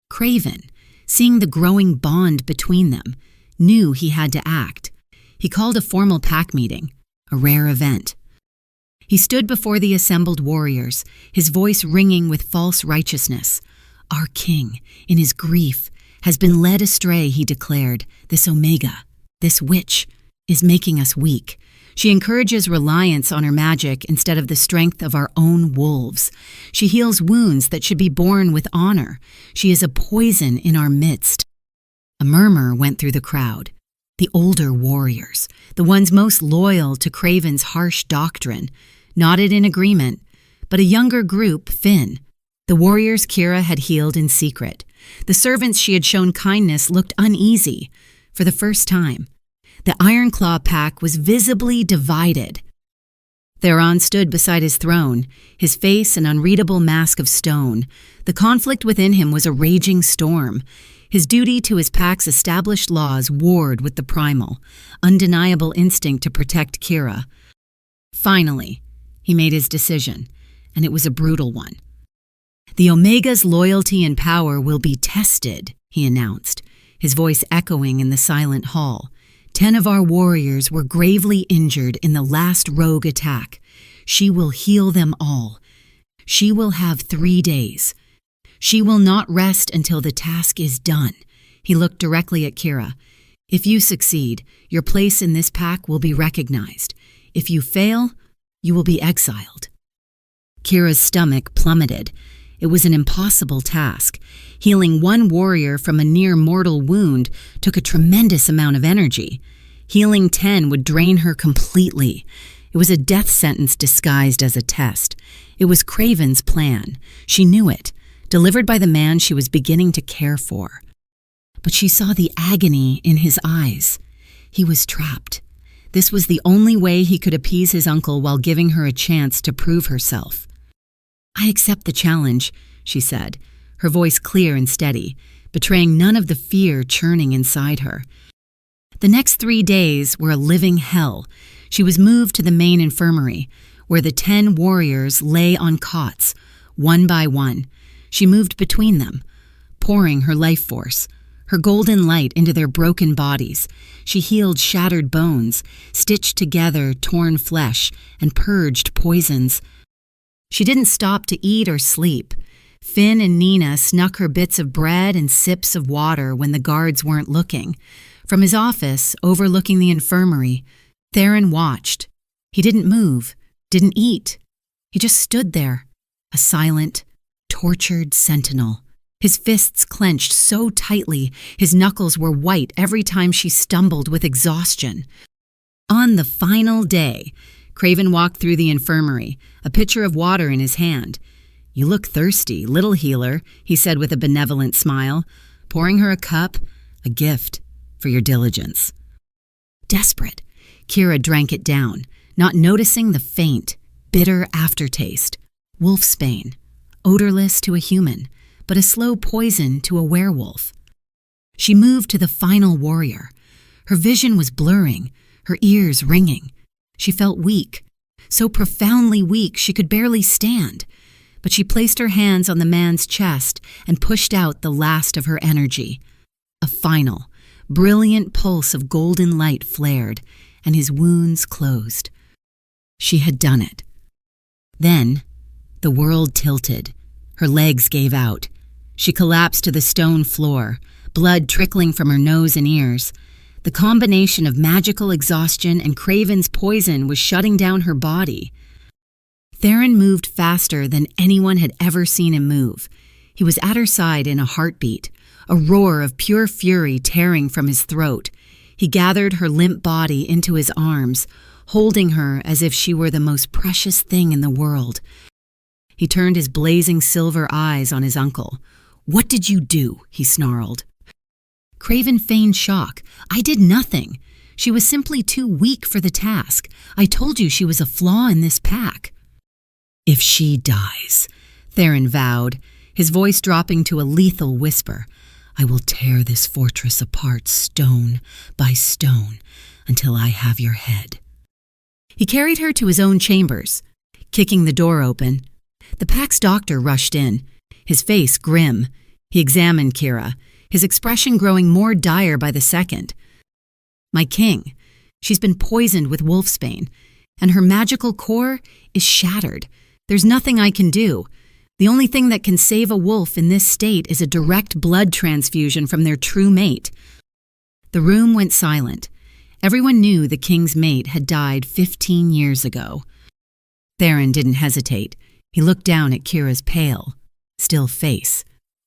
Craven, seeing the growing bond between them, knew he had to act. He called a formal pack meeting, a rare event. He stood before the assembled warriors, his voice ringing with false righteousness. "Our king, in his grief, has been led astray," he declared. "This Omega, this witch, is making us weak. She encourages reliance on her magic instead of the strength of our own wolves. She heals wounds that should be borne with honor. She is a poison in our midst." A murmur went through the crowd. The older warriors, the ones most loyal to Craven's harsh doctrine, nodded in agreement, but a younger group, Finn, the warriors Kira had healed in secret, the servants she had shown kindness, looked uneasy. For the first time, the Ironclaw pack was visibly divided. Theron stood beside his throne, his face an unreadable mask of stone. The conflict within him was a raging storm. His duty to his pack's established laws warred with the primal, undeniable instinct to protect Kira. Finally, he made his decision, and it was a brutal one. "The Omega's loyalty and power will be tested," he announced, his voice echoing in the silent hall. 10 of our warriors were gravely injured in the last rogue attack. She will heal them all. She will have 3 days. She will not rest until the task is done. He looked directly at Kira. "If you succeed, your place in this pack will be recognized. If you fail, you will be exiled." Kira's stomach plummeted. It was an impossible task. Healing one warrior from a near-mortal wound took a tremendous amount of energy. Healing 10 would drain her completely. It was a death sentence disguised as a test. It was Craven's plan. She knew it, delivered by the man she was beginning to care for. But she saw the agony in his eyes. He was trapped. This was the only way he could appease his uncle while giving her a chance to prove herself. "I accept the challenge," she said, her voice clear and steady, betraying none of the fear churning inside her. The next 3 days were a living hell. She was moved to the main infirmary, where the 10 warriors lay on cots, one by one. She moved between them, pouring her life force, her golden light into their broken bodies. She healed shattered bones, stitched together torn flesh, and purged poisons. She didn't stop to eat or sleep. Finn and Nina snuck her bits of bread and sips of water when the guards weren't looking. From his office, overlooking the infirmary, Theron watched. He didn't move, didn't eat. He just stood there, a silent, tortured sentinel. His fists clenched so tightly, his knuckles were white every time she stumbled with exhaustion. On the final day, Craven walked through the infirmary, a pitcher of water in his hand. "You look thirsty, little healer," he said with a benevolent smile, pouring her a cup, a gift for your diligence. Desperate, Kira drank it down, not noticing the faint, bitter aftertaste. Wolfsbane, odorless to a human, but a slow poison to a werewolf. She moved to the final warrior. Her vision was blurring, her ears ringing. She felt weak, so profoundly weak she could barely stand. But she placed her hands on the man's chest and pushed out the last of her energy. A final, brilliant pulse of golden light flared, and his wounds closed. She had done it. Then, the world tilted. Her legs gave out. She collapsed to the stone floor, blood trickling from her nose and ears. The combination of magical exhaustion and Craven's poison was shutting down her body. Theron moved faster than anyone had ever seen him move. He was at her side in a heartbeat, a roar of pure fury tearing from his throat. He gathered her limp body into his arms, holding her as if she were the most precious thing in the world. He turned his blazing silver eyes on his uncle. "What did you do?" he snarled. Craven feigned shock. "I did nothing. She was simply too weak for the task. I told you she was a flaw in this pack." "If she dies," Theron vowed, his voice dropping to a lethal whisper, "I will tear this fortress apart stone by stone until I have your head." He carried her to his own chambers, kicking the door open. The pack's doctor rushed in, his face grim. He examined Kira, his expression growing more dire by the second. "My king, she's been poisoned with wolfsbane, and her magical core is shattered. There's nothing I can do. The only thing that can save a wolf in this state is a direct blood transfusion from their true mate." The room went silent. Everyone knew the king's mate had died 15 years ago. Theron didn't hesitate. He looked down at Kira's pale, still face,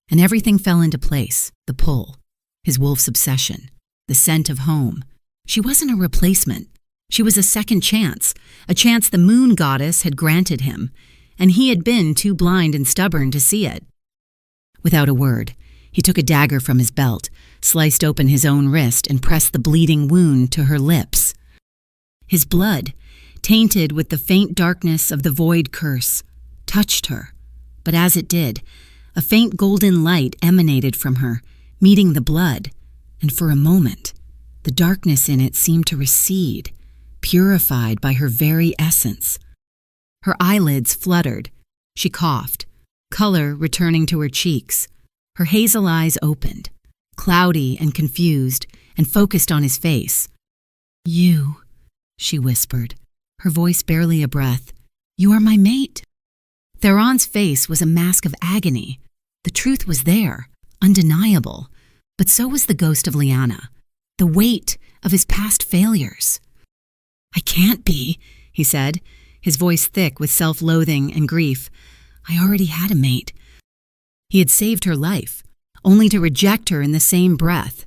and everything fell into place. The pull, his wolf's obsession, the scent of home. She wasn't a replacement. She was a second chance, a chance the moon goddess had granted him, and he had been too blind and stubborn to see it. Without a word, he took a dagger from his belt, sliced open his own wrist, and pressed the bleeding wound to her lips. His blood, tainted with the faint darkness of the void curse, touched her, but as it did, a faint golden light emanated from her, meeting the blood, and for a moment, the darkness in it seemed to recede, purified by her very essence. Her eyelids fluttered. She coughed, color returning to her cheeks. Her hazel eyes opened, cloudy and confused, and focused on his face. "You," she whispered, her voice barely a breath. "You are my mate." Theron's face was a mask of agony. The truth was there, undeniable, but so was the ghost of Lyanna, the weight of his past failures. "I can't be," he said, his voice thick with self-loathing and grief. "I already had a mate." He had saved her life, only to reject her in the same breath.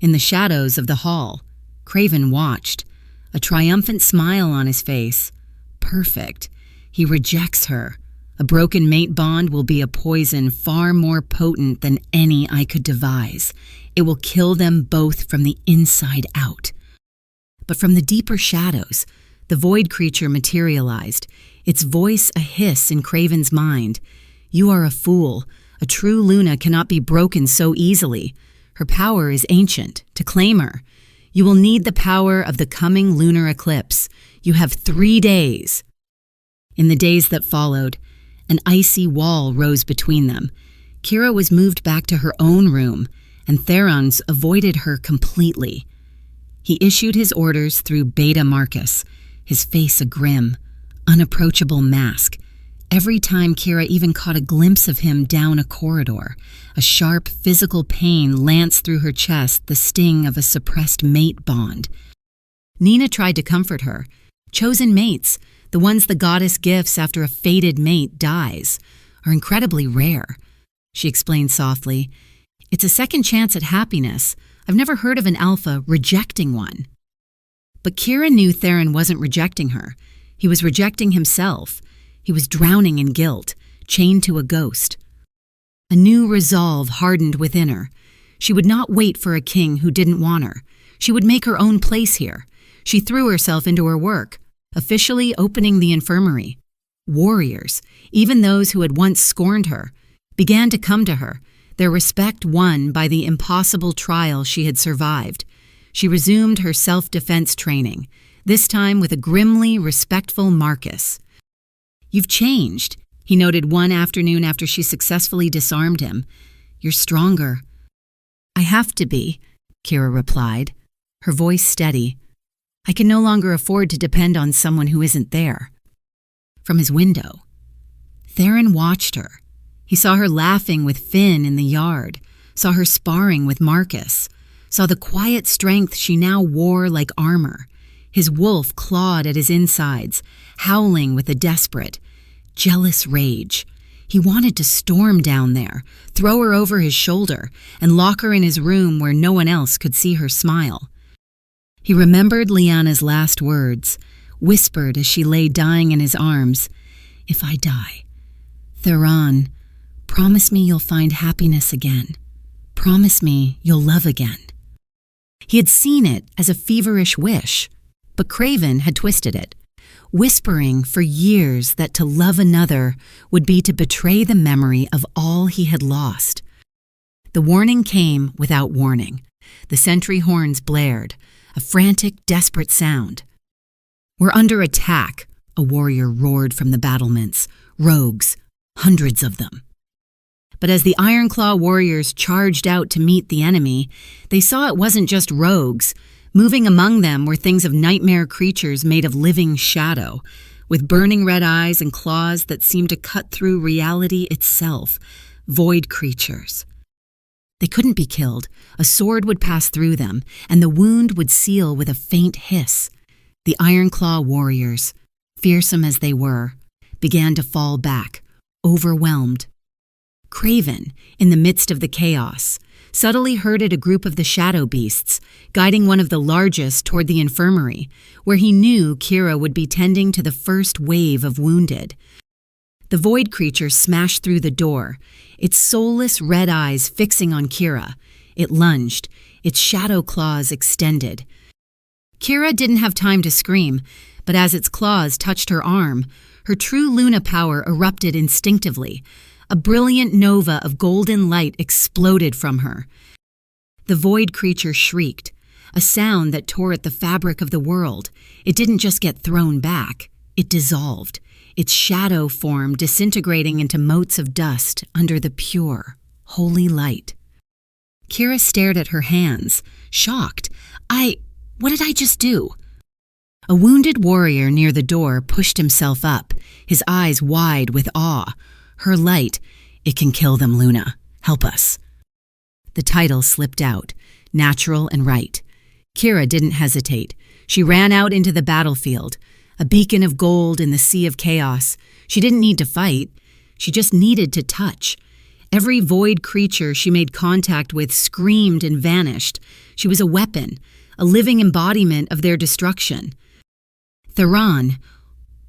In the shadows of the hall, Craven watched, a triumphant smile on his face. Perfect. He rejects her. A broken mate bond will be a poison far more potent than any I could devise. It will kill them both from the inside out. But from the deeper shadows, the void creature materialized, its voice a hiss in Craven's mind. "You are a fool. A true Luna cannot be broken so easily. Her power is ancient. To claim her, you will need the power of the coming lunar eclipse. You have 3 days." In the days that followed, an icy wall rose between them. Kira was moved back to her own room, and Theron's avoided her completely. He issued his orders through Beta Marcus, his face a grim, unapproachable mask. Every time Kira even caught a glimpse of him down a corridor, a sharp physical pain lanced through her chest, the sting of a suppressed mate bond. Nina tried to comfort her. Chosen mates, the ones the goddess gifts after a fated mate dies, are incredibly rare. She explained softly, "It's a second chance at happiness. I've never heard of an alpha rejecting one." But Kira knew Theron wasn't rejecting her. He was rejecting himself. He was drowning in guilt, chained to a ghost. A new resolve hardened within her. She would not wait for a king who didn't want her. She would make her own place here. She threw herself into her work, officially opening the infirmary. Warriors, even those who had once scorned her, began to come to her, their respect won by the impossible trial she had survived. She resumed her self-defense training. this time with a grimly respectful Marcus. "You've changed," he noted one afternoon after she successfully disarmed him. "You're stronger." "I have to be," Kira replied, her voice steady. "I can no longer afford to depend on someone who isn't there." From his window, Theron watched her. He saw her laughing with Finn in the yard, saw her sparring with Marcus, saw the quiet strength she now wore like armor. His wolf clawed at his insides, howling with a desperate, jealous rage. He wanted to storm down there, throw her over his shoulder, and lock her in his room where no one else could see her smile. He remembered Lyanna's last words, whispered as she lay dying in his arms, "If I die, Theron, promise me you'll find happiness again. Promise me you'll love again." He had seen it as a feverish wish, but Craven had twisted it, whispering for years that to love another would be to betray the memory of all he had lost. The warning came without warning. The sentry horns blared, a frantic, desperate sound. "We're under attack," a warrior roared from the battlements. "Rogues, hundreds of them." But as the Ironclaw warriors charged out to meet the enemy, they saw it wasn't just rogues. Moving among them were things of nightmare creatures made of living shadow, with burning red eyes and claws that seemed to cut through reality itself, void creatures. They couldn't be killed. A sword would pass through them, and the wound would seal with a faint hiss. The Ironclaw warriors, fearsome as they were, began to fall back, overwhelmed. Craven, in the midst of the chaos, subtly herded a group of the shadow beasts, guiding one of the largest toward the infirmary, where he knew Kira would be tending to the first wave of wounded. The void creature smashed through the door, its soulless red eyes fixing on Kira. It lunged, its shadow claws extended. Kira didn't have time to scream, but as its claws touched her arm, her true Luna power erupted instinctively. A brilliant nova of golden light exploded from her. The void creature shrieked, a sound that tore at the fabric of the world. It didn't just get thrown back, it dissolved, its shadow form disintegrating into motes of dust under the pure, holy light. Kira stared at her hands, shocked. What did I just do?" A wounded warrior near the door pushed himself up, his eyes wide with awe. Her light, "It can kill them, Luna. Help us." The title slipped out, natural and right. Kira didn't hesitate. She ran out into the battlefield, a beacon of gold in the sea of chaos. She didn't need to fight. She just needed to touch. Every void creature she made contact with screamed and vanished. She was a weapon, a living embodiment of their destruction. Theron,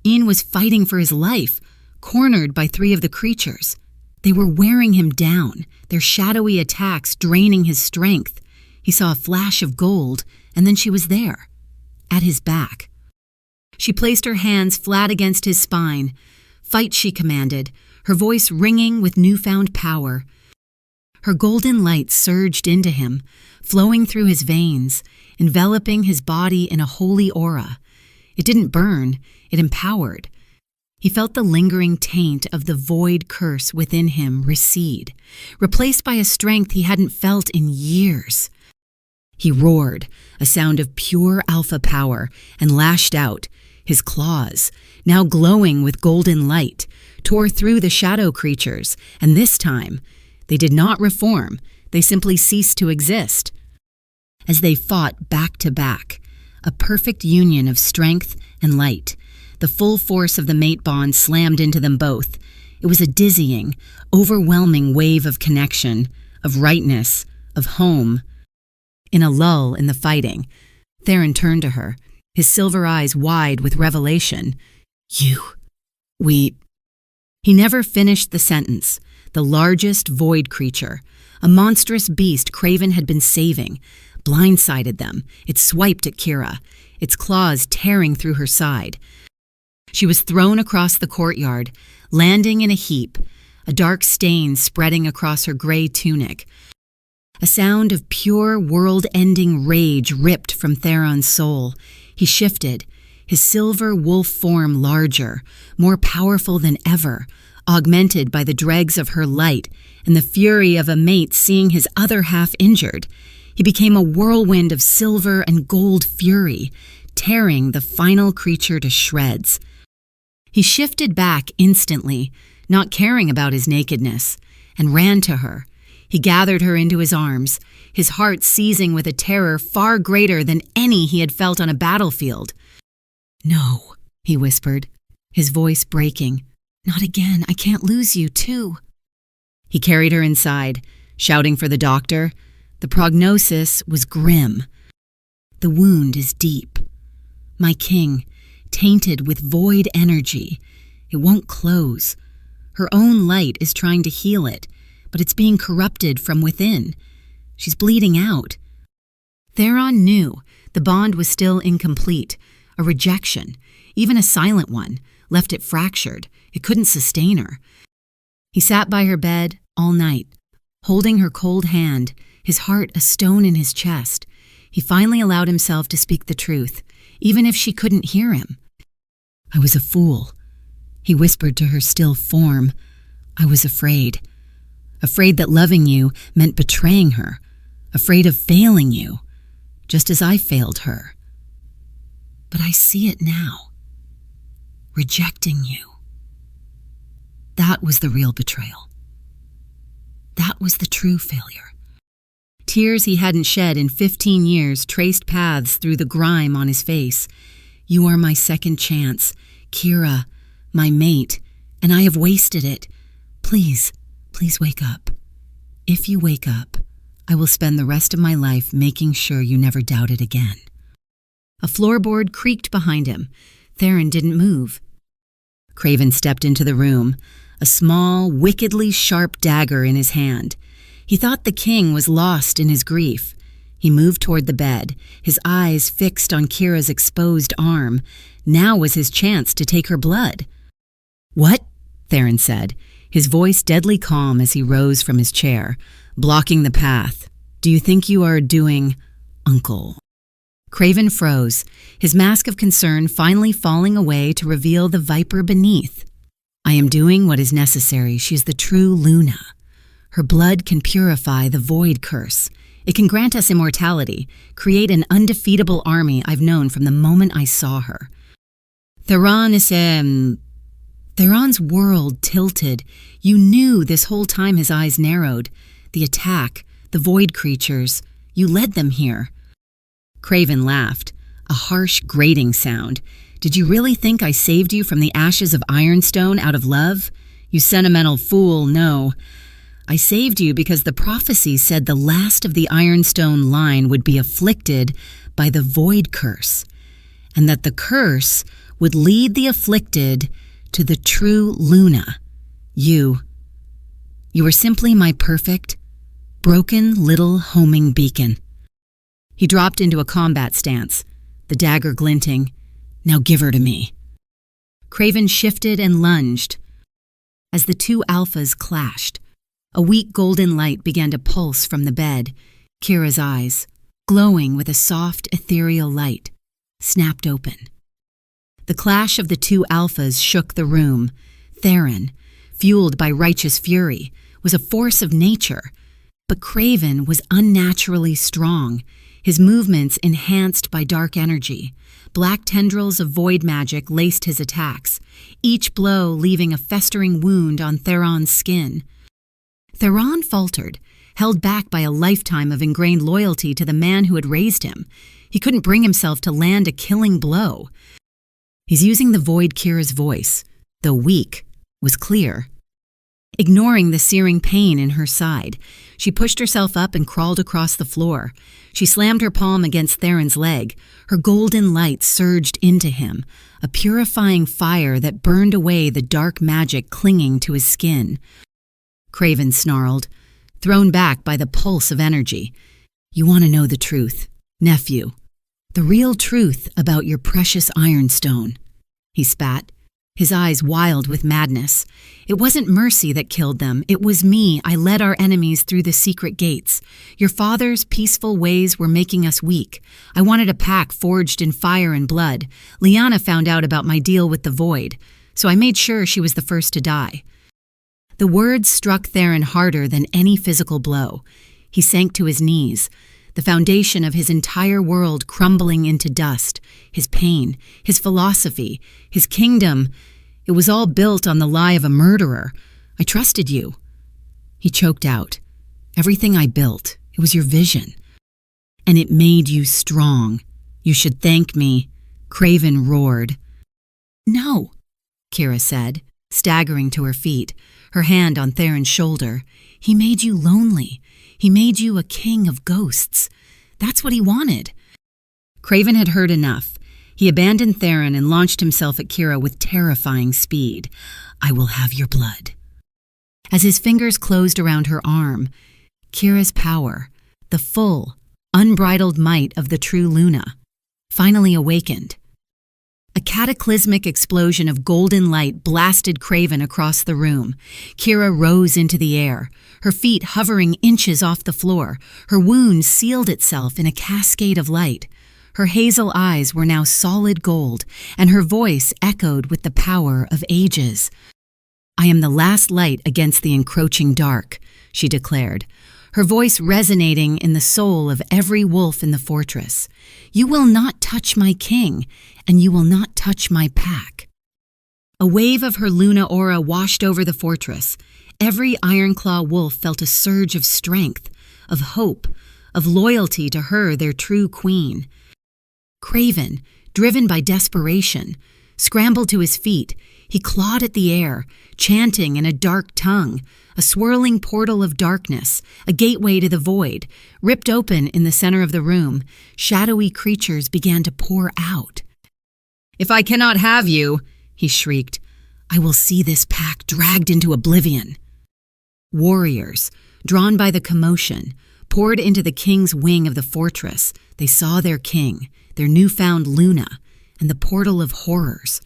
Ian was fighting for his life, cornered by 3 of the creatures. They were wearing him down, their shadowy attacks draining his strength. He saw a flash of gold, and then she was there, at his back. She placed her hands flat against his spine. "Fight," she commanded, her voice ringing with newfound power. Her golden light surged into him, flowing through his veins, enveloping his body in a holy aura. It didn't burn, it empowered. He felt the lingering taint of the void curse within him recede, replaced by a strength he hadn't felt in years. He roared, a sound of pure alpha power, and lashed out. His claws, now glowing with golden light, tore through the shadow creatures, and this time, they did not reform, they simply ceased to exist. As they fought back to back, a perfect union of strength and light, the full force of the mate bond slammed into them both. It was a dizzying, overwhelming wave of connection, of rightness, of home. In a lull in the fighting, Theron turned to her, his silver eyes wide with revelation. We... He never finished the sentence. The largest void creature, a monstrous beast Craven had been saving, blindsided them. It swiped at Kira, its claws tearing through her side. She was thrown across the courtyard, landing in a heap, a dark stain spreading across her gray tunic. A sound of pure world-ending rage ripped from Theron's soul. He shifted, his silver wolf form larger, more powerful than ever, augmented by the dregs of her light and the fury of a mate seeing his other half injured. He became a whirlwind of silver and gold fury, tearing the final creature to shreds. He shifted back instantly, not caring about his nakedness, and ran to her. He gathered her into his arms, his heart seizing with a terror far greater than any he had felt on a battlefield. "No," he whispered, his voice breaking. "Not again. I can't lose you, too." He carried her inside, shouting for the doctor. The prognosis was grim. "The wound is deep. My king, tainted with void energy. It won't close. Her own light is trying to heal it, but it's being corrupted from within. She's bleeding out." Theron knew the bond was still incomplete, a rejection, even a silent one, left it fractured. It couldn't sustain her. He sat by her bed all night, holding her cold hand, his heart a stone in his chest. He finally allowed himself to speak the truth, even if she couldn't hear him. "I was a fool," he whispered to her still form. "I was afraid. Afraid that loving you meant betraying her. Afraid of failing you, just as I failed her. But I see it now. Rejecting you. That was the real betrayal. That was the true failure." Tears he hadn't shed in 15 years traced paths through the grime on his face. "You are my second chance, Kira, my mate, and I have wasted it. Please, please wake up. If you wake up, I will spend the rest of my life making sure you never doubt it again." A floorboard creaked behind him. Theron didn't move. Craven stepped into the room, a small, wickedly sharp dagger in his hand. He thought the king was lost in his grief. He moved toward the bed, his eyes fixed on Kira's exposed arm. Now was his chance to take her blood. "What?" Theron said, his voice deadly calm as he rose from his chair, blocking the path. "Do you think you are doing, Uncle?" Craven froze, his mask of concern finally falling away to reveal the viper beneath. "I am doing what is necessary. She is the true Luna. Her blood can purify the void curse. It can grant us immortality, create an undefeatable army I've known from the moment I saw her." Theron's world tilted. You knew this whole time his eyes narrowed. The attack, the void creatures, you led them here. Craven laughed, a harsh, grating sound. "Did you really think I saved you from the ashes of Ironstone out of love? You sentimental fool, no. I saved you because the prophecy said the last of the Ironstone line would be afflicted by the void curse, and that the curse would lead the afflicted to the true Luna. You were simply my perfect, broken little homing beacon." He dropped into a combat stance, the dagger glinting. "Now give her to me." Craven shifted and lunged. As the two alphas clashed, a weak golden light began to pulse from the bed. Kira's eyes, glowing with a soft, ethereal light, snapped open. The clash of the two alphas shook the room. Theron, fueled by righteous fury, was a force of nature, but Craven was unnaturally strong, his movements enhanced by dark energy. Black tendrils of void magic laced his attacks, each blow leaving a festering wound on Theron's skin. Theron faltered, held back by a lifetime of ingrained loyalty to the man who had raised him. He couldn't bring himself to land a killing blow. He's using the void. Kira's voice, though weak, was clear. Ignoring the searing pain in her side, she pushed herself up and crawled across the floor. She slammed her palm against Theron's leg. Her golden light surged into him, a purifying fire that burned away the dark magic clinging to his skin. Craven snarled, thrown back by the pulse of energy. "You want to know the truth, nephew. The real truth about your precious Ironstone," he spat, his eyes wild with madness. It wasn't mercy that killed them. It was me. I led our enemies through the secret gates. Your father's peaceful ways were making us weak. I wanted a pack forged in fire and blood. Lyanna found out about my deal with the Void, so I made sure she was the first to die. The words struck Theron harder than any physical blow. He sank to his knees, the foundation of his entire world crumbling into dust, his pain, his philosophy, his kingdom. It was all built on the lie of a murderer. I trusted you. He choked out. Everything I built, it was your vision. And it made you strong. You should thank me. Craven roared. No, Kira said, staggering to her feet, her hand on Theron's shoulder. He made you lonely. He made you a king of ghosts. That's what he wanted. Craven had heard enough. He abandoned Theron and launched himself at Kira with terrifying speed. I will have your blood. As his fingers closed around her arm, Kira's power, the full, unbridled might of the true Luna, finally awakened. A cataclysmic explosion of golden light blasted Craven across the room. Kira rose into the air, her feet hovering inches off the floor. Her wound sealed itself in a cascade of light. Her hazel eyes were now solid gold, and her voice echoed with the power of ages. I am the last light against the encroaching dark, she declared, her voice resonating in the soul of every wolf in the fortress. You will not touch my king, and you will not touch my pack. A wave of her Luna aura washed over the fortress. Every Ironclaw wolf felt a surge of strength, of hope, of loyalty to her, their true queen. Craven, driven by desperation, scrambled to his feet. He clawed at the air, chanting in a dark tongue, a swirling portal of darkness, a gateway to the void. Ripped open in the center of the room, shadowy creatures began to pour out. If I cannot have you, he shrieked, I will see this pack dragged into oblivion. Warriors, drawn by the commotion, poured into the king's wing of the fortress. They saw their king, their newfound Luna, and the portal of horrors.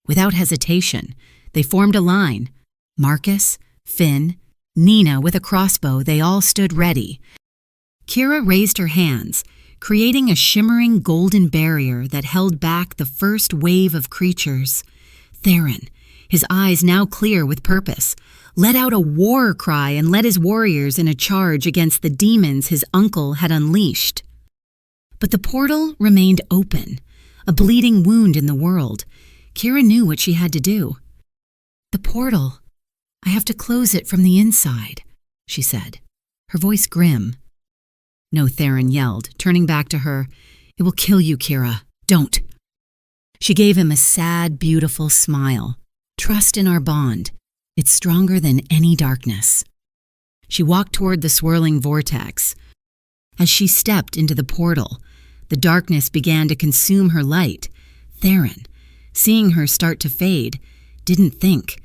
Without hesitation, they formed a line. Marcus, Finn, Nina with a crossbow, they all stood ready. Kira raised her hands, creating a shimmering golden barrier that held back the first wave of creatures. Theron, his eyes now clear with purpose, let out a war cry and led his warriors in a charge against the demons his uncle had unleashed. But the portal remained open, a bleeding wound in the world. Kira knew what she had to do. The portal. I have to close it from the inside, she said, her voice grim. No, Theron yelled, turning back to her. It will kill you, Kira. Don't. She gave him a sad, beautiful smile. Trust in our bond. It's stronger than any darkness. She walked toward the swirling vortex. As she stepped into the portal, the darkness began to consume her light. Theron, seeing her start to fade, didn't think.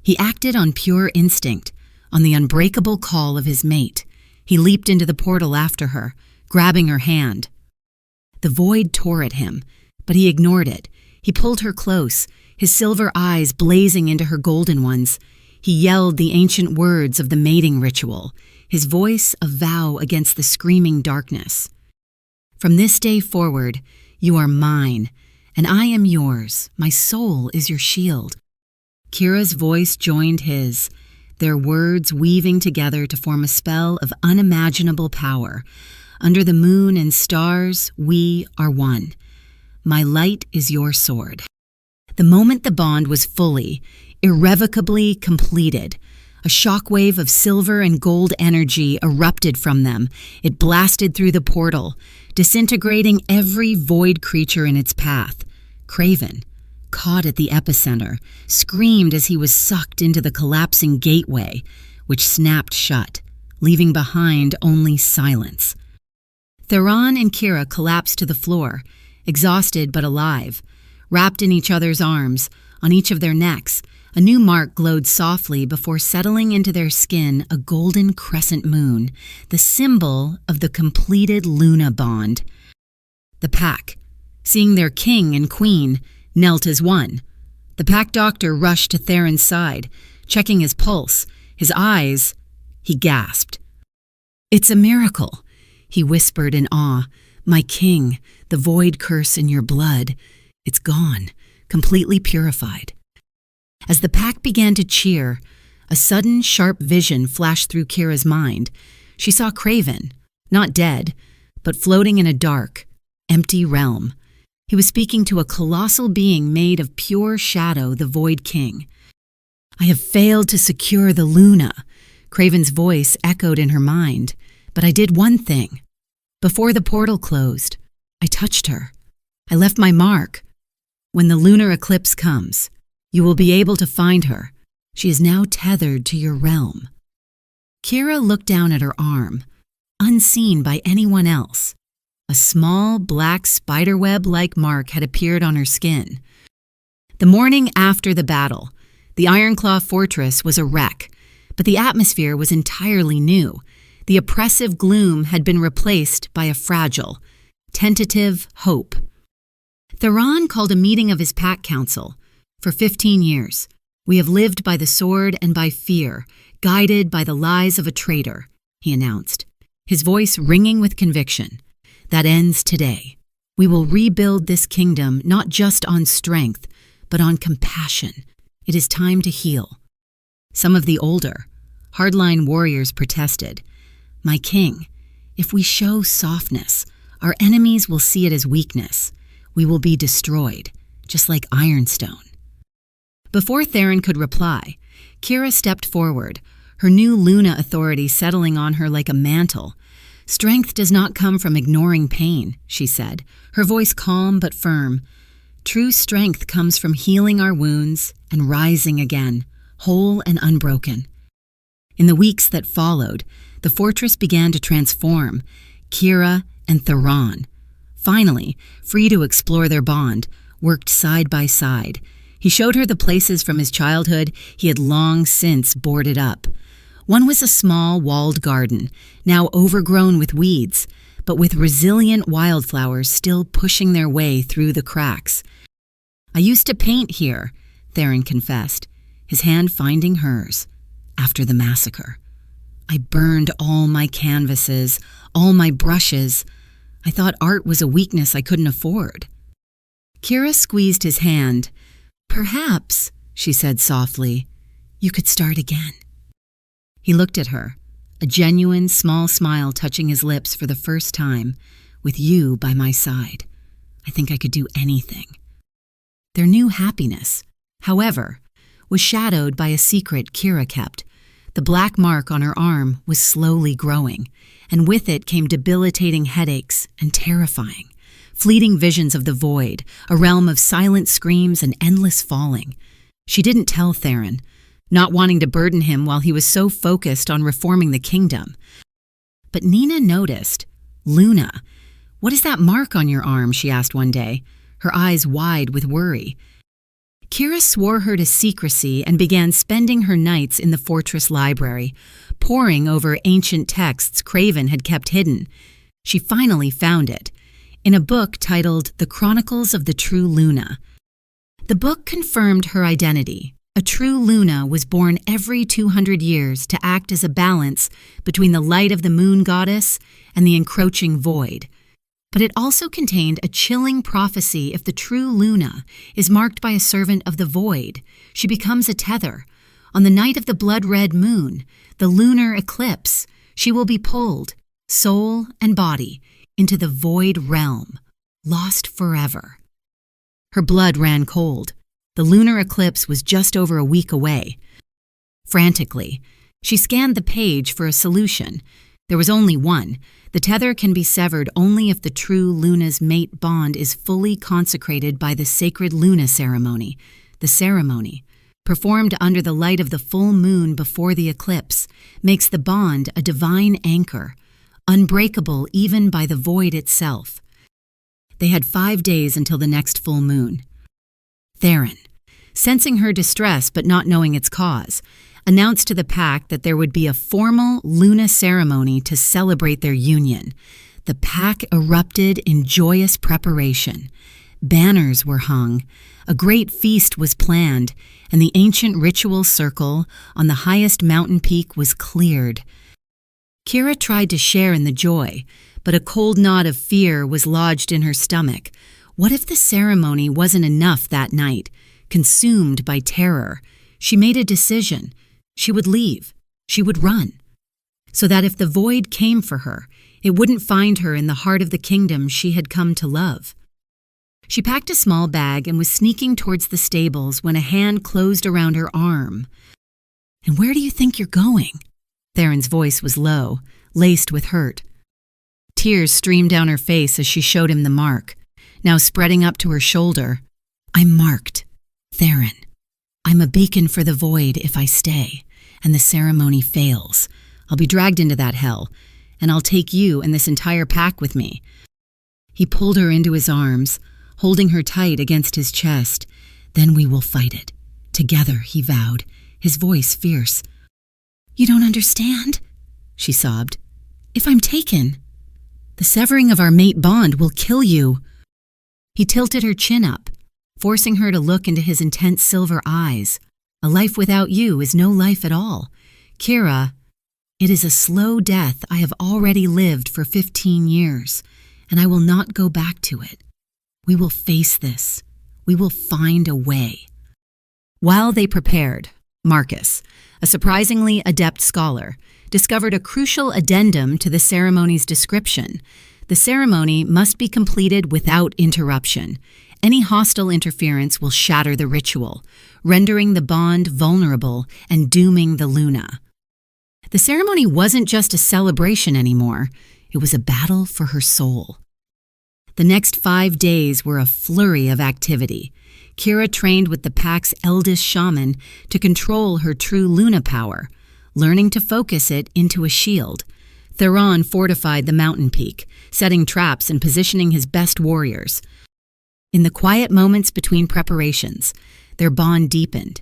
He acted on pure instinct, on the unbreakable call of his mate. He leaped into the portal after her, grabbing her hand. The void tore at him, but he ignored it. He pulled her close, his silver eyes blazing into her golden ones. He yelled the ancient words of the mating ritual, his voice a vow against the screaming darkness. From this day forward, you are mine, and I am yours. My soul is your shield. Kira's voice joined his, their words weaving together to form a spell of unimaginable power. Under the moon and stars, we are one. My light is your sword. The moment the bond was fully, irrevocably completed, a shockwave of silver and gold energy erupted from them. It blasted through the portal, disintegrating every void creature in its path. Craven, caught at the epicenter, screamed as he was sucked into the collapsing gateway, which snapped shut, leaving behind only silence. Theron and Kira collapsed to the floor, exhausted but alive. Wrapped in each other's arms, on each of their necks, a new mark glowed softly before settling into their skin a golden crescent moon, the symbol of the completed Luna bond. The pack, seeing their king and queen, knelt as one. The pack doctor rushed to Theron's side, checking his pulse, his eyes. He gasped. "It's a miracle," he whispered in awe. "My king, the void curse in your blood, it's gone, completely purified." As the pack began to cheer, a sudden, sharp vision flashed through Kira's mind. She saw Craven, not dead, but floating in a dark, empty realm. He was speaking to a colossal being made of pure shadow, the Void King. "I have failed to secure the Luna," Craven's voice echoed in her mind. "But I did one thing. Before the portal closed, I touched her. I left my mark. When the lunar eclipse comes, you will be able to find her. She is now tethered to your realm." Kira looked down at her arm, unseen by anyone else. A small, black spiderweb-like mark had appeared on her skin. The morning after the battle, the Ironclaw fortress was a wreck, but the atmosphere was entirely new. The oppressive gloom had been replaced by a fragile, tentative hope. Theron called a meeting of his pack council. "For 15 years, we have lived by the sword and by fear, guided by the lies of a traitor," he announced, his voice ringing with conviction. "That ends today. We will rebuild this kingdom not just on strength, but on compassion. It is time to heal." Some of the older, hardline warriors protested. "My king, if we show softness, our enemies will see it as weakness. We will be destroyed, just like Ironstone." Before Theron could reply, Kira stepped forward, her new Luna authority settling on her like a mantle. "Strength does not come from ignoring pain," she said, her voice calm but firm. "True strength comes from healing our wounds and rising again, whole and unbroken." In the weeks that followed, the fortress began to transform. Kira and Theron, finally, free to explore their bond, worked side by side. He showed her the places from his childhood he had long since boarded up. One was a small, walled garden, now overgrown with weeds, but with resilient wildflowers still pushing their way through the cracks. "I used to paint here," Theron confessed, his hand finding hers, "after the massacre. I burned all my canvases, all my brushes. I thought art was a weakness I couldn't afford." Kira squeezed his hand. "Perhaps," she said softly, "you could start again." He looked at her, a genuine small smile touching his lips for the first time. "With you by my side, I think I could do anything." Their new happiness, however, was shadowed by a secret Kira kept. The black mark on her arm was slowly growing, and with it came debilitating headaches and terrifying, fleeting visions of the void, a realm of silent screams and endless falling. She didn't tell Theron, not wanting to burden him while he was so focused on reforming the kingdom. But Nina noticed. "Luna, what is that mark on your arm?" she asked one day, her eyes wide with worry. Kira swore her to secrecy and began spending her nights in the fortress library, poring over ancient texts Craven had kept hidden. She finally found it, in a book titled The Chronicles of the True Luna. The book confirmed her identity. A true Luna was born every 200 years to act as a balance between the light of the moon goddess and the encroaching void. But it also contained a chilling prophecy. If the true Luna is marked by a servant of the void, she becomes a tether. On the night of the blood-red moon, the lunar eclipse, she will be pulled, soul and body, into the void realm, lost forever. Her blood ran cold. The lunar eclipse was just over a week away. Frantically, she scanned the page for a solution. There was only one. The tether can be severed only if the true Luna's mate bond is fully consecrated by the sacred Luna ceremony. The ceremony, performed under the light of the full moon before the eclipse, makes the bond a divine anchor, unbreakable even by the void itself. They had 5 days until the next full moon. Theron, sensing her distress but not knowing its cause, announced to the pack that there would be a formal Luna ceremony to celebrate their union. The pack erupted in joyous preparation. Banners were hung, a great feast was planned, and the ancient ritual circle on the highest mountain peak was cleared. Kira tried to share in the joy, but a cold knot of fear was lodged in her stomach. What if the ceremony wasn't enough that night? Consumed by terror, she made a decision. She would leave. She would run. So that if the void came for her, it wouldn't find her in the heart of the kingdom she had come to love. She packed a small bag and was sneaking towards the stables when a hand closed around her arm. "And where do you think you're going?" Theron's voice was low, laced with hurt. Tears streamed down her face as she showed him the mark, now spreading up to her shoulder. "I'm marked, Theron. I'm a beacon for the void if I stay, and the ceremony fails. I'll be dragged into that hell, and I'll take you and this entire pack with me." He pulled her into his arms, holding her tight against his chest. "Then we will fight it. Together," he vowed, his voice fierce. "You don't understand," she sobbed. "If I'm taken, the severing of our mate bond will kill you." He tilted her chin up, forcing her to look into his intense silver eyes. "A life without you is no life at all. Kira, it is a slow death I have already lived for 15 years, and I will not go back to it. We will face this. We will find a way." While they prepared, Marcus, a surprisingly adept scholar, discovered a crucial addendum to the ceremony's description. The ceremony must be completed without interruption. Any hostile interference will shatter the ritual, rendering the bond vulnerable and dooming the Luna. The ceremony wasn't just a celebration anymore. It was a battle for her soul. The next 5 days were a flurry of activity. Kira trained with the pack's eldest shaman to control her true Luna power, learning to focus it into a shield. Theron fortified the mountain peak, setting traps and positioning his best warriors. In the quiet moments between preparations, their bond deepened.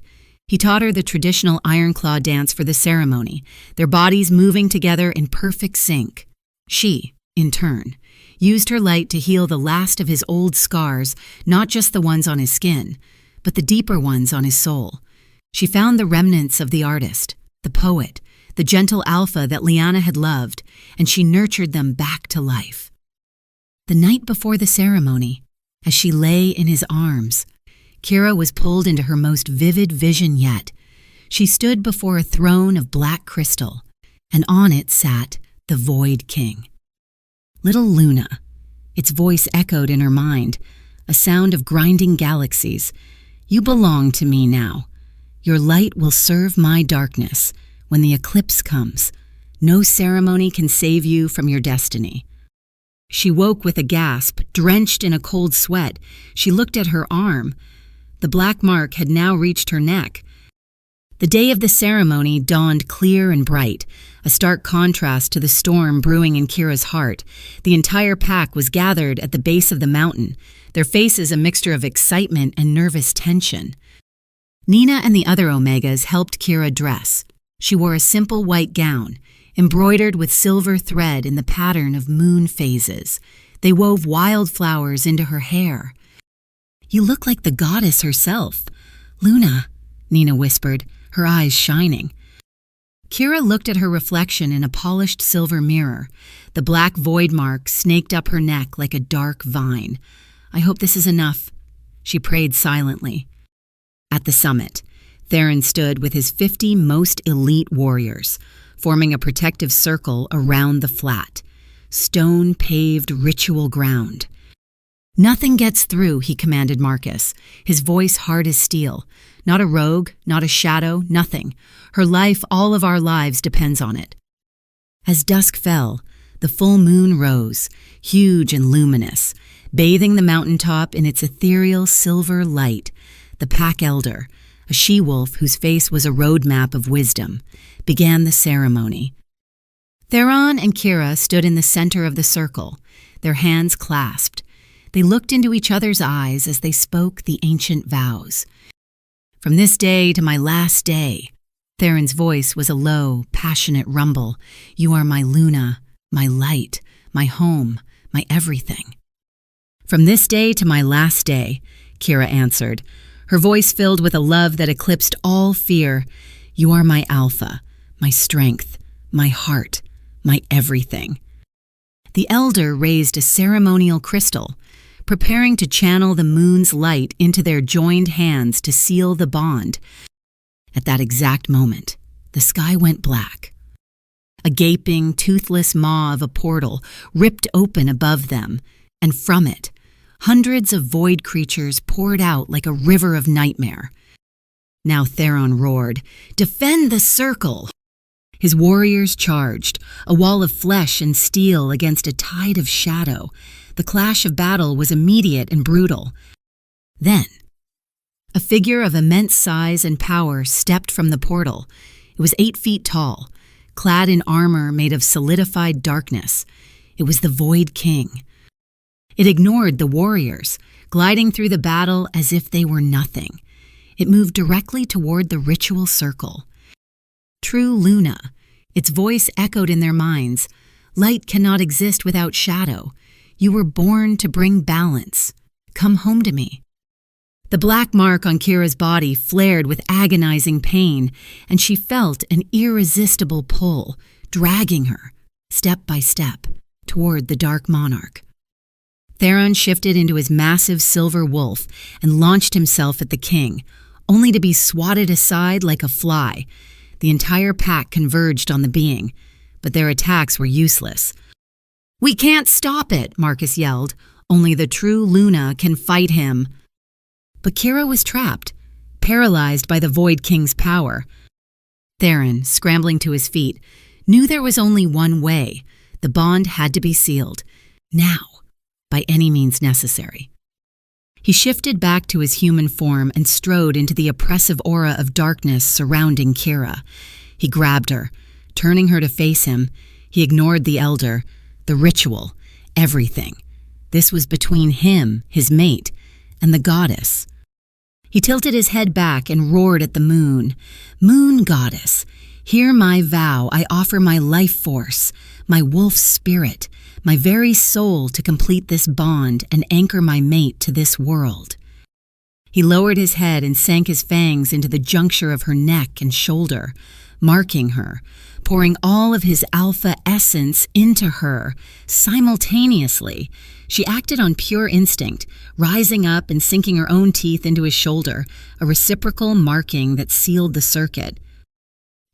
He taught her the traditional Ironclaw dance for the ceremony, their bodies moving together in perfect sync. She, in turn, used her light to heal the last of his old scars, not just the ones on his skin, but the deeper ones on his soul. She found the remnants of the artist, the poet, the gentle alpha that Liana had loved, and she nurtured them back to life. The night before the ceremony, as she lay in his arms, Kira was pulled into her most vivid vision yet. She stood before a throne of black crystal, and on it sat the Void King. "Little Luna," its voice echoed in her mind, a sound of grinding galaxies. "You belong to me now. Your light will serve my darkness. When the eclipse comes, no ceremony can save you from your destiny." She woke with a gasp, drenched in a cold sweat. She looked at her arm. The black mark had now reached her neck. The day of the ceremony dawned clear and bright, a stark contrast to the storm brewing in Kira's heart. The entire pack was gathered at the base of the mountain, their faces a mixture of excitement and nervous tension. Nina and the other Omegas helped Kira dress. She wore a simple white gown, embroidered with silver thread in the pattern of moon phases. They wove wildflowers into her hair. "You look like the goddess herself, Luna," Nina whispered, her eyes shining. Kira looked at her reflection in a polished silver mirror. The black void mark snaked up her neck like a dark vine. "I hope this is enough," she prayed silently. At the summit, Theron stood with his 50 most elite warriors, forming a protective circle around the flat, stone-paved ritual ground. "Nothing gets through," he commanded Marcus, his voice hard as steel. "Not a rogue, not a shadow, nothing. Her life, all of our lives, depends on it." As dusk fell, the full moon rose, huge and luminous, bathing the mountaintop in its ethereal silver light. The pack elder, a she-wolf whose face was a roadmap of wisdom, began the ceremony. Theron and Kira stood in the center of the circle, their hands clasped. They looked into each other's eyes as they spoke the ancient vows. "From this day to my last day," Theron's voice was a low, passionate rumble. "You are my Luna, my light, my home, my everything." "From this day to my last day," Kira answered, her voice filled with a love that eclipsed all fear. "You are my alpha, my strength, my heart, my everything." The elder raised a ceremonial crystal, preparing to channel the moon's light into their joined hands to seal the bond. At that exact moment, the sky went black. A gaping, toothless maw of a portal ripped open above them, and from it, hundreds of void creatures poured out like a river of nightmare. Now Theron roared, "Defend the circle!" His warriors charged, a wall of flesh and steel against a tide of shadow. The clash of battle was immediate and brutal. Then, a figure of immense size and power stepped from the portal. It was 8 feet tall, clad in armor made of solidified darkness. It was the Void King. It ignored the warriors, gliding through the battle as if they were nothing. It moved directly toward the ritual circle. "True Luna," its voice echoed in their minds. "Light cannot exist without shadow. You were born to bring balance. Come home to me." The black mark on Kira's body flared with agonizing pain, and she felt an irresistible pull, dragging her, step by step, toward the Dark Monarch. Theron shifted into his massive silver wolf and launched himself at the king, only to be swatted aside like a fly. The entire pack converged on the being, but their attacks were useless. "We can't stop it," Marcus yelled. "Only the true Luna can fight him." But Kira was trapped, paralyzed by the Void King's power. Theron, scrambling to his feet, knew there was only one way. The bond had to be sealed, now, by any means necessary. He shifted back to his human form and strode into the oppressive aura of darkness surrounding Kira. He grabbed her, turning her to face him. He ignored the elder, the ritual, everything. This was between him, his mate, and the goddess. He tilted his head back and roared at the moon. "Moon goddess, hear my vow. I offer my life force, my wolf spirit, my very soul to complete this bond and anchor my mate to this world." He lowered his head and sank his fangs into the juncture of her neck and shoulder, marking her, pouring all of his alpha essence into her. Simultaneously, she acted on pure instinct, rising up and sinking her own teeth into his shoulder, a reciprocal marking that sealed the circuit.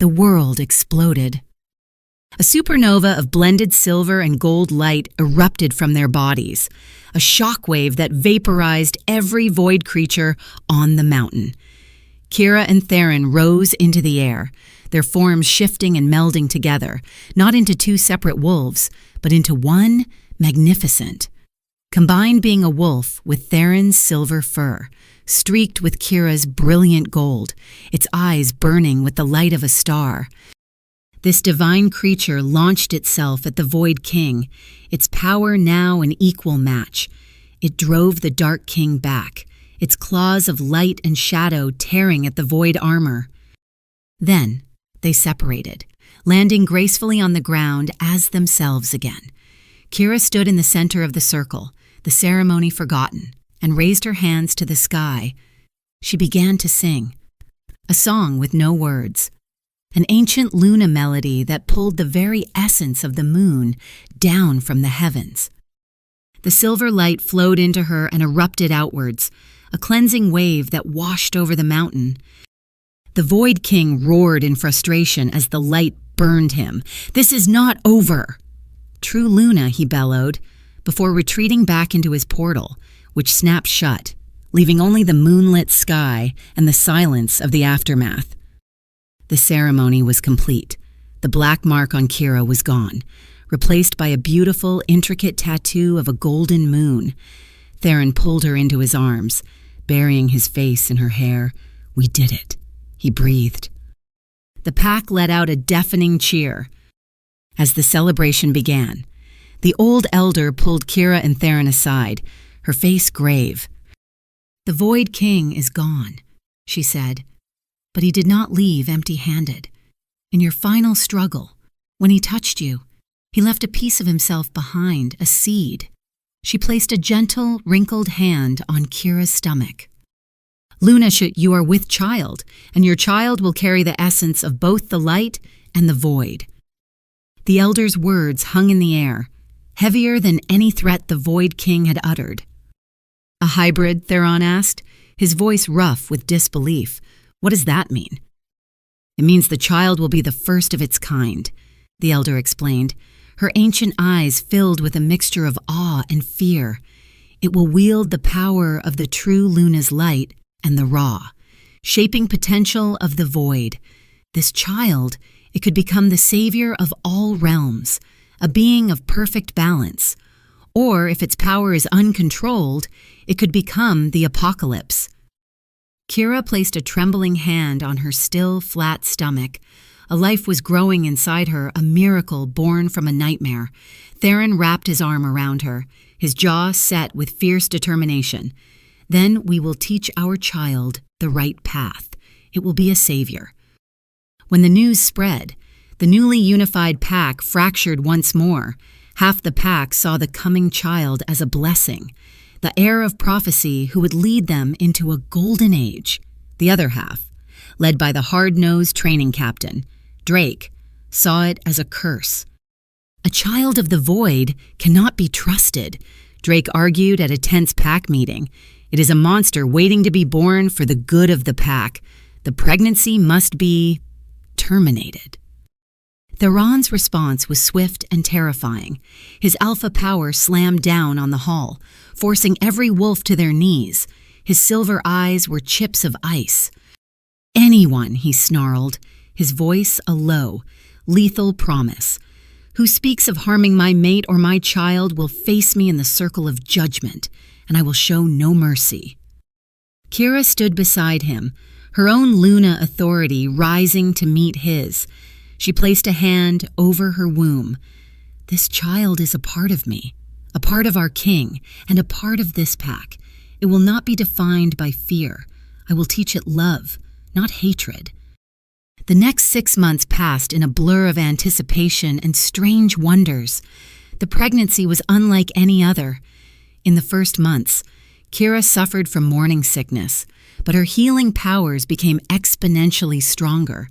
The world exploded. A supernova of blended silver and gold light erupted from their bodies, a shockwave that vaporized every void creature on the mountain. Kira and Theron rose into the air, their forms shifting and melding together, not into 2 separate wolves, but into one magnificent. Combined being a wolf with Theron's silver fur, streaked with Kira's brilliant gold, its eyes burning with the light of a star. This divine creature launched itself at the Void King, its power now an equal match. It drove the Dark King back, its claws of light and shadow tearing at the void armor. Then they separated, landing gracefully on the ground as themselves again. Kira stood in the center of the circle, the ceremony forgotten, and raised her hands to the sky. She began to sing, a song with no words. An ancient Luna melody that pulled the very essence of the moon down from the heavens. The silver light flowed into her and erupted outwards, a cleansing wave that washed over the mountain. The Void King roared in frustration as the light burned him. "This is not over!" "True Luna," he bellowed, before retreating back into his portal, which snapped shut, leaving only the moonlit sky and the silence of the aftermath. The ceremony was complete. The black mark on Kira was gone, replaced by a beautiful, intricate tattoo of a golden moon. Theron pulled her into his arms, burying his face in her hair. "We did it," he breathed. The pack let out a deafening cheer. As the celebration began, the old elder pulled Kira and Theron aside, her face grave. "The Void King is gone," she said. "But he did not leave empty-handed. In your final struggle, when he touched you, he left a piece of himself behind, a seed. She placed a gentle, wrinkled hand on Kira's stomach. Luna, you are with child, and your child will carry the essence of both the light and the void. The elder's words hung in the air, heavier than any threat the Void King had uttered. A hybrid, Theron asked, his voice rough with disbelief. What does that mean? It means the child will be the first of its kind, the elder explained, her ancient eyes filled with a mixture of awe and fear. It will wield the power of the true Luna's light and the raw, shaping potential of the void. This child, it could become the savior of all realms, a being of perfect balance. Or, if its power is uncontrolled, it could become the apocalypse. Kira placed a trembling hand on her still, flat stomach. A life was growing inside her, a miracle born from a nightmare. Theron wrapped his arm around her, his jaw set with fierce determination. Then we will teach our child the right path. It will be a savior. When the news spread, the newly unified pack fractured once more. Half the pack saw the coming child as a blessing, the heir of prophecy who would lead them into a golden age. The other half, led by the hard-nosed training captain, Drake, saw it as a curse. A child of the void cannot be trusted, Drake argued at a tense pack meeting. It is a monster waiting to be born for the good of the pack. The pregnancy must be terminated. Theron's response was swift and terrifying. His alpha power slammed down on the hall, forcing every wolf to their knees. His silver eyes were chips of ice. Anyone, he snarled, his voice a low, lethal promise, who speaks of harming my mate or my child will face me in the circle of judgment, and I will show no mercy. Kira stood beside him, her own Luna authority rising to meet his. She placed a hand over her womb. This child is a part of me, a part of our king, and a part of this pack. It will not be defined by fear. I will teach it love, not hatred. The next 6 months passed in a blur of anticipation and strange wonders. The pregnancy was unlike any other. In the first months, Kira suffered from morning sickness, but her healing powers became exponentially stronger,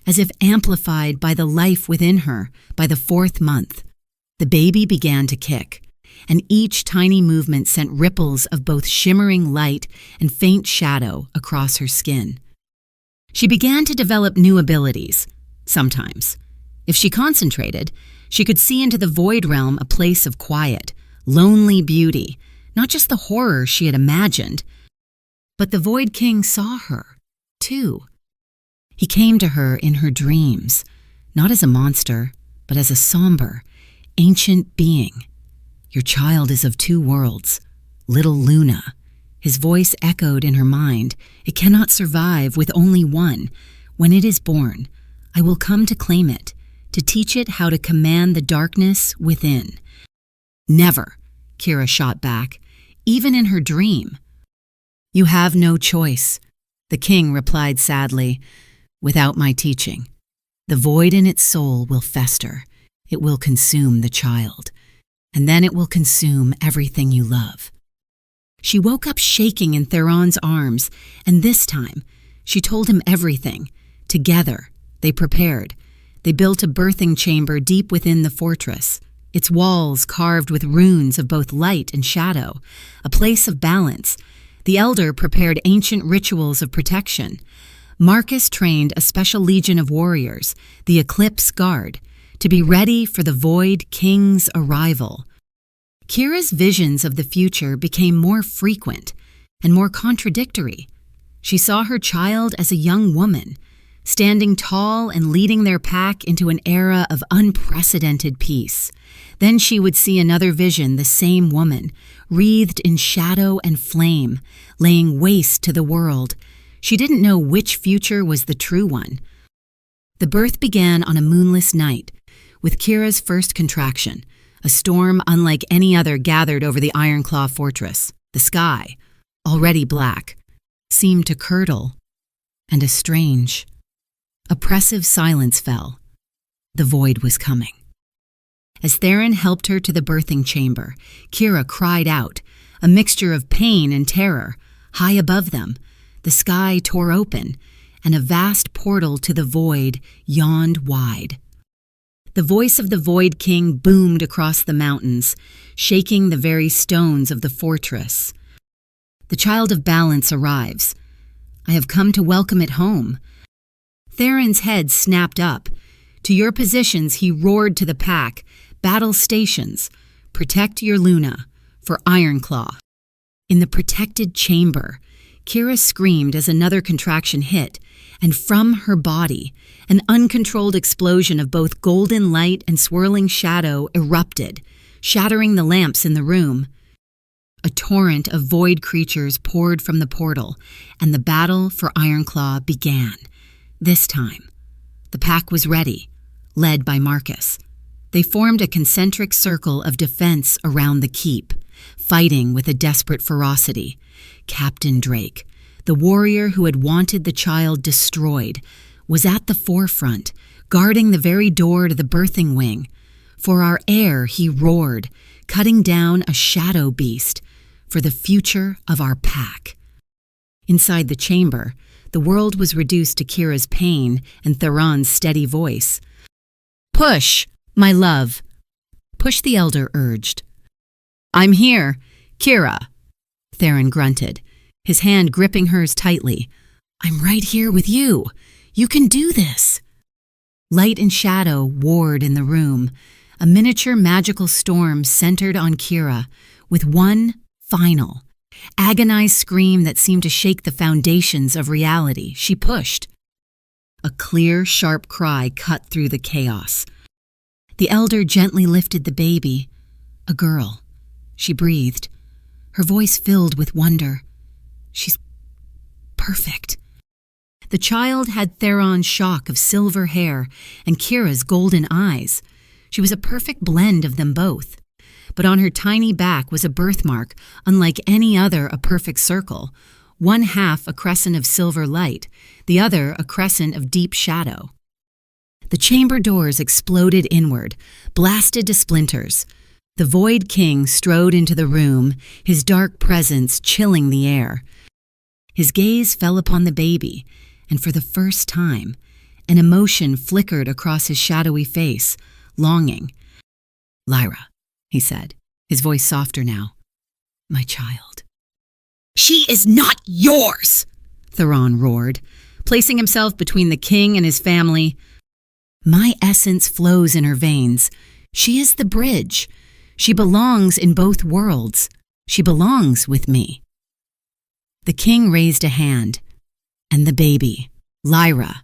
as if amplified by the life within her. By the 4th month, the baby began to kick, and each tiny movement sent ripples of both shimmering light and faint shadow across her skin. She began to develop new abilities, sometimes. If she concentrated, she could see into the void realm a place of quiet, lonely beauty, not just the horror she had imagined. But the Void King saw her, too. He came to her in her dreams, not as a monster, but as a somber, ancient being. Your child is of 2 worlds, little Luna. His voice echoed in her mind. It cannot survive with only one. When it is born, I will come to claim it, to teach it how to command the darkness within. Never, Kira shot back, even in her dream. You have no choice, the king replied sadly, without my teaching. The void in its soul will fester. It will consume the child, and then it will consume everything you love. She woke up shaking in Theron's arms, and this time, she told him everything. Together, they prepared. They built a birthing chamber deep within the fortress, its walls carved with runes of both light and shadow, a place of balance. The elder prepared ancient rituals of protection. Marcus trained a special legion of warriors, the Eclipse Guard, to be ready for the Void King's arrival. Kira's visions of the future became more frequent and more contradictory. She saw her child as a young woman, standing tall and leading their pack into an era of unprecedented peace. Then she would see another vision, the same woman, wreathed in shadow and flame, laying waste to the world. She didn't know which future was the true one. The birth began on a moonless night, with Kira's first contraction. A storm unlike any other gathered over the Ironclaw fortress. The sky, already black, seemed to curdle, and a strange, oppressive silence fell. The void was coming. As Theron helped her to the birthing chamber, Kira cried out, a mixture of pain and terror. High above them, the sky tore open, and a vast portal to the void yawned wide. The voice of the Void King boomed across the mountains, shaking the very stones of the fortress. The Child of Balance arrives. I have come to welcome it home. Theron's head snapped up. To your positions, he roared to the pack. Battle stations. Protect your Luna. For Ironclaw. In the protected chamber, Kira screamed as another contraction hit, and from her body, an uncontrolled explosion of both golden light and swirling shadow erupted, shattering the lamps in the room. A torrent of void creatures poured from the portal, and the battle for Ironclaw began. This time, the pack was ready, led by Marcus. They formed a concentric circle of defense around the keep, fighting with a desperate ferocity. Captain Drake, the warrior who had wanted the child destroyed, was at the forefront, guarding the very door to the birthing wing. For our heir, he roared, cutting down a shadow beast, for the future of our pack. Inside the chamber, the world was reduced to Kira's pain and Theron's steady voice. Push, my love. Push, the elder urged. I'm here, Kira, Theron grunted, his hand gripping hers tightly. I'm right here with you. You can do this. Light and shadow warred in the room. A miniature magical storm centered on Kira, with one final, agonized scream that seemed to shake the foundations of reality. She pushed. A clear, sharp cry cut through the chaos. The elder gently lifted the baby. A girl. She breathed, her voice filled with wonder. She's perfect. The child had Theron's shock of silver hair and Kira's golden eyes. She was a perfect blend of them both. But on her tiny back was a birthmark, unlike any other a perfect circle, one half a crescent of silver light, the other a crescent of deep shadow. The chamber doors exploded inward, blasted to splinters. The Void King strode into the room, his dark presence chilling the air. His gaze fell upon the baby, and for the first time, an emotion flickered across his shadowy face, longing. Lyra, he said, his voice softer now. My child. She is not yours, Theron roared, placing himself between the king and his family. My essence flows in her veins. She is the bridge. She belongs in both worlds. She belongs with me. The king raised a hand, and the baby, Lyra,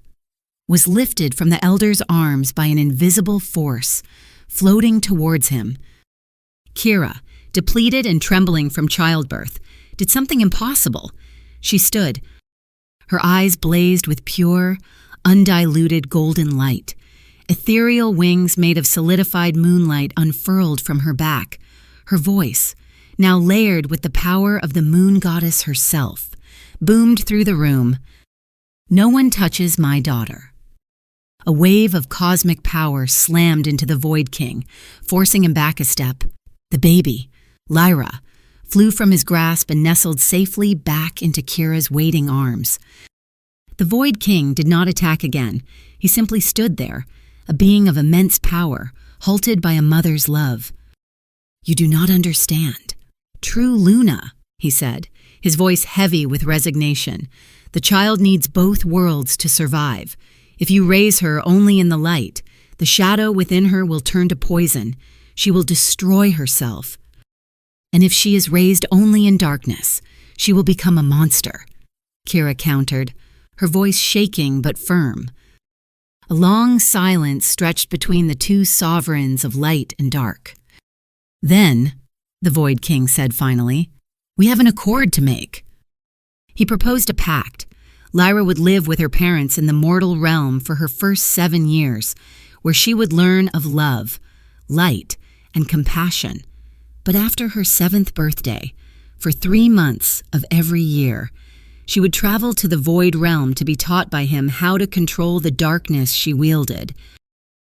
was lifted from the elder's arms by an invisible force, floating towards him. Kira, depleted and trembling from childbirth, did something impossible. She stood. Her eyes blazed with pure, undiluted golden light. Ethereal wings made of solidified moonlight unfurled from her back. Her voice, now layered with the power of the moon goddess herself, boomed through the room. No one touches my daughter. A wave of cosmic power slammed into the Void King, forcing him back a step. The baby, Lyra, flew from his grasp and nestled safely back into Kira's waiting arms. The Void King did not attack again. He simply stood there, a being of immense power, halted by a mother's love. You do not understand. True Luna, he said, his voice heavy with resignation. The child needs both worlds to survive. If you raise her only in the light, the shadow within her will turn to poison. She will destroy herself. And if she is raised only in darkness, she will become a monster, Kira countered, her voice shaking but firm. A long silence stretched between the two sovereigns of light and dark. Then, the Void King said finally, we have an accord to make. He proposed a pact. Lyra would live with her parents in the mortal realm for her first 7 years, where she would learn of love, light, and compassion. But after her 7th birthday, for 3 months of every year, she would travel to the Void Realm to be taught by him how to control the darkness she wielded.